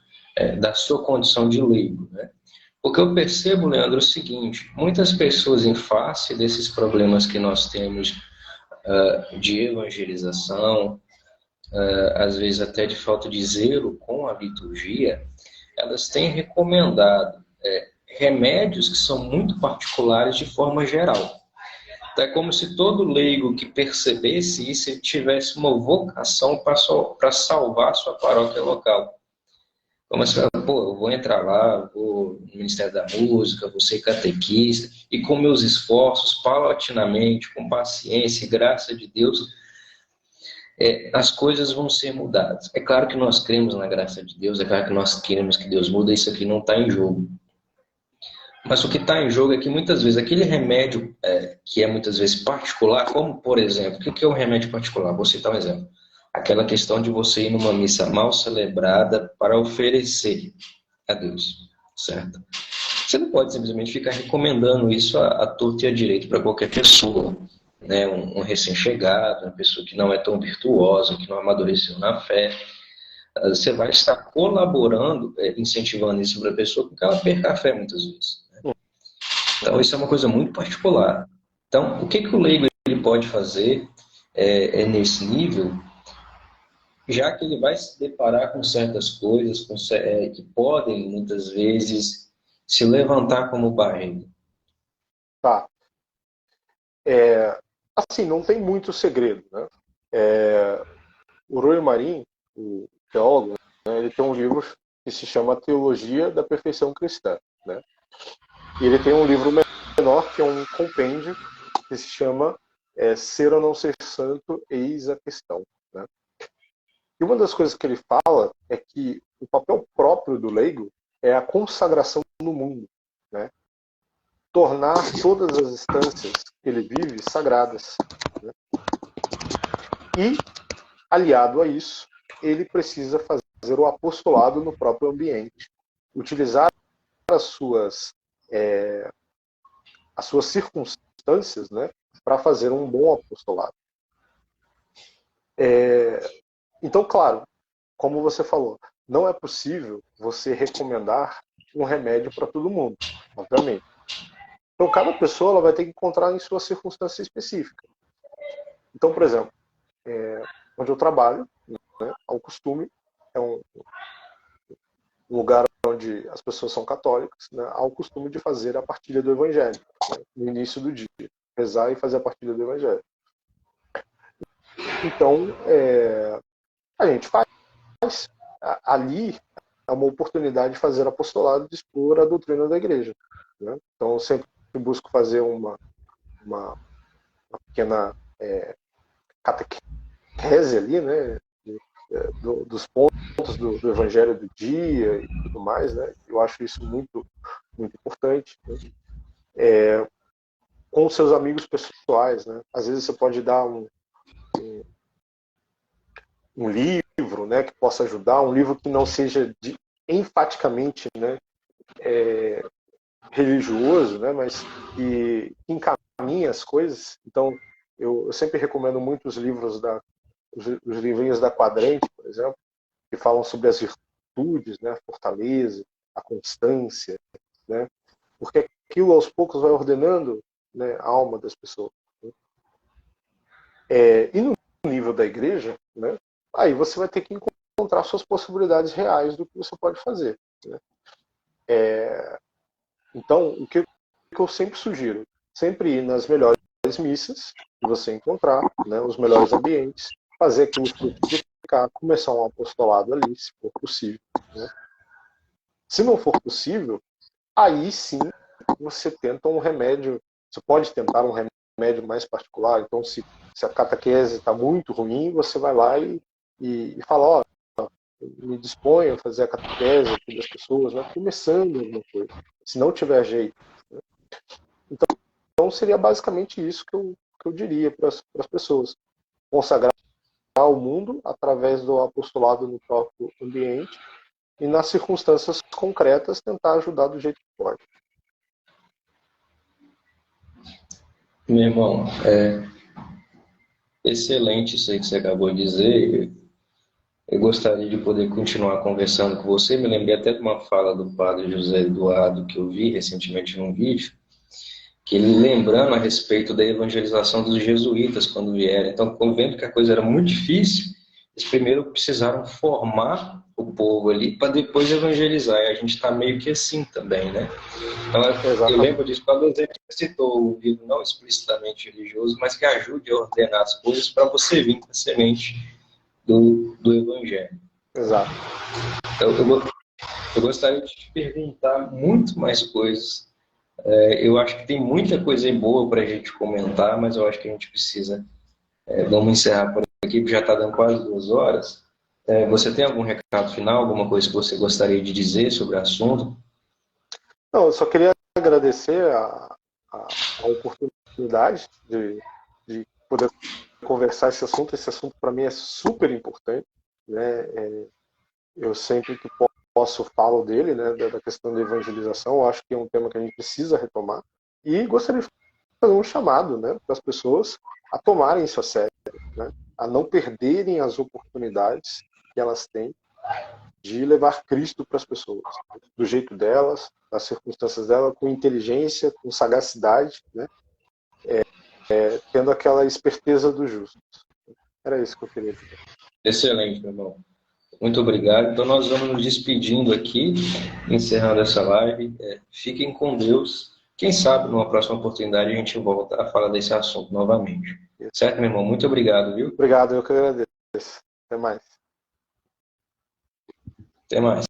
da sua condição de leigo, né? Porque eu percebo, Leandro, o seguinte, muitas pessoas em face desses problemas que nós temos de evangelização, às vezes até de falta de zelo com a liturgia, elas têm recomendado remédios que são muito particulares de forma geral. Então, é como se todo leigo que percebesse isso tivesse uma vocação para salvar a sua paróquia local. Como assim, pô, eu vou entrar lá, vou no Ministério da Música, vou ser catequista, e com meus esforços, paulatinamente, com paciência e graça de Deus, as coisas vão ser mudadas. É claro que nós cremos na graça de Deus, é claro que nós queremos que Deus mude, isso aqui não está em jogo. Mas o que está em jogo é que muitas vezes aquele remédio que é muitas vezes particular, como por exemplo, o que é um remédio particular? Vou citar um exemplo. Aquela questão de você ir numa missa mal celebrada para oferecer a Deus, certo? Você não pode simplesmente ficar recomendando isso à torta e à direita para qualquer pessoa, né? Um recém-chegado, uma pessoa que não é tão virtuosa, que não amadureceu na fé. Você vai estar colaborando, incentivando isso para a pessoa, porque ela perca a fé muitas vezes. Né? Então, isso é uma coisa muito particular. Então, o que o leigo ele pode fazer nesse nível, já que ele vai se deparar com certas coisas que podem, muitas vezes, se levantar como barreira? Tá. Assim, não tem muito segredo, né? O Roy Marin, o teólogo, né, ele tem um livro que se chama Teologia da Perfeição Cristã, né? E ele tem um livro menor, que é um compêndio, que se chama Ser ou Não Ser Santo, Eis a Questão, né? E uma das coisas que ele fala é que o papel próprio do leigo é a consagração no mundo, né? Tornar todas as instâncias que ele vive sagradas, né? E, aliado a isso, ele precisa fazer o apostolado no próprio ambiente, utilizar as suas circunstâncias, né, para fazer um bom apostolado. Então, claro, como você falou, não é possível você recomendar um remédio para todo mundo, obviamente. Então, cada pessoa ela vai ter que encontrar em sua circunstância específica. Então, por exemplo, onde eu trabalho, né, ao costume, é um lugar onde as pessoas são católicas, né, há o costume de fazer a partilha do Evangelho, né, no início do dia, rezar e fazer a partilha do Evangelho. Então, a gente faz. Ali é uma oportunidade de fazer apostolado, de expor a doutrina da igreja, né? Então, eu sempre busco fazer uma pequena catequese ali, né, dos pontos do Evangelho do dia e tudo mais, né? Eu acho isso muito, muito importante, né? Com seus amigos pessoais, né? Às vezes você pode dar um livro, né, que possa ajudar, um livro que não seja enfaticamente, né, religioso, né, mas que encaminhe as coisas. Então, Eu sempre recomendo muito os livros os livrinhos da Quadrante, por exemplo, que falam sobre as virtudes, né? A fortaleza, a constância, né? Porque aquilo aos poucos vai ordenando, né, a alma das pessoas. Né? E no nível da igreja, né, aí você vai ter que encontrar suas possibilidades reais do que você pode fazer. Né? Então, o que eu sempre sugiro? Sempre ir nas melhores missas que você encontrar, né, os melhores ambientes, fazer aquilo frutificar, começar um apostolado ali, se for possível. Né? Se não for possível, aí sim você tenta um remédio, você pode tentar um remédio mais particular. Então, se a catequese está muito ruim, você vai lá e fala, ó, me disponho a fazer a catequese aqui das pessoas, né, começando alguma coisa, se não tiver jeito. Né? Então seria basicamente isso que eu diria para as pessoas. Consagrar o mundo através do apostolado no próprio ambiente e, nas circunstâncias concretas, tentar ajudar do jeito que pode. Meu irmão, excelente isso aí que você acabou de dizer. Eu gostaria de poder continuar conversando com você. Me lembrei até de uma fala do padre José Eduardo que eu vi recentemente num vídeo, que ele lembrando a respeito da evangelização dos jesuítas quando vieram. Então, vendo que a coisa era muito difícil, eles primeiro precisaram formar o povo ali para depois evangelizar. E a gente está meio que assim também, né? Então, eu lembro disso quando você citou o livro não explicitamente religioso, mas que ajude a ordenar as coisas para você vir com a semente do Evangelho. Exato. Então, eu gostaria de te perguntar muito mais coisas. Eu acho que tem muita coisa boa para a gente comentar, mas eu acho que a gente precisa. Vamos encerrar por aqui, porque já está dando quase 2 horas. Você tem algum recado final, alguma coisa que você gostaria de dizer sobre o assunto? Não, eu só queria agradecer a oportunidade de poder conversar esse assunto. Esse assunto, para mim, é super importante. Né? Eu sempre que posso falo dele, né, da questão da evangelização. Eu acho que é um tema que a gente precisa retomar. E gostaria de fazer um chamado, né, para as pessoas a tomarem isso a sério, né, a não perderem as oportunidades que elas têm de levar Cristo para as pessoas, do jeito delas, das circunstâncias delas, com inteligência, com sagacidade, né, tendo aquela esperteza do justo. Era isso que eu queria dizer. Excelente, meu irmão. Muito obrigado. Então, nós vamos nos despedindo aqui, encerrando essa live. Fiquem com Deus. Quem sabe, numa próxima oportunidade, a gente volta a falar desse assunto novamente. Certo, meu irmão? Muito obrigado, viu? Obrigado, eu que agradeço. Até mais. Até mais.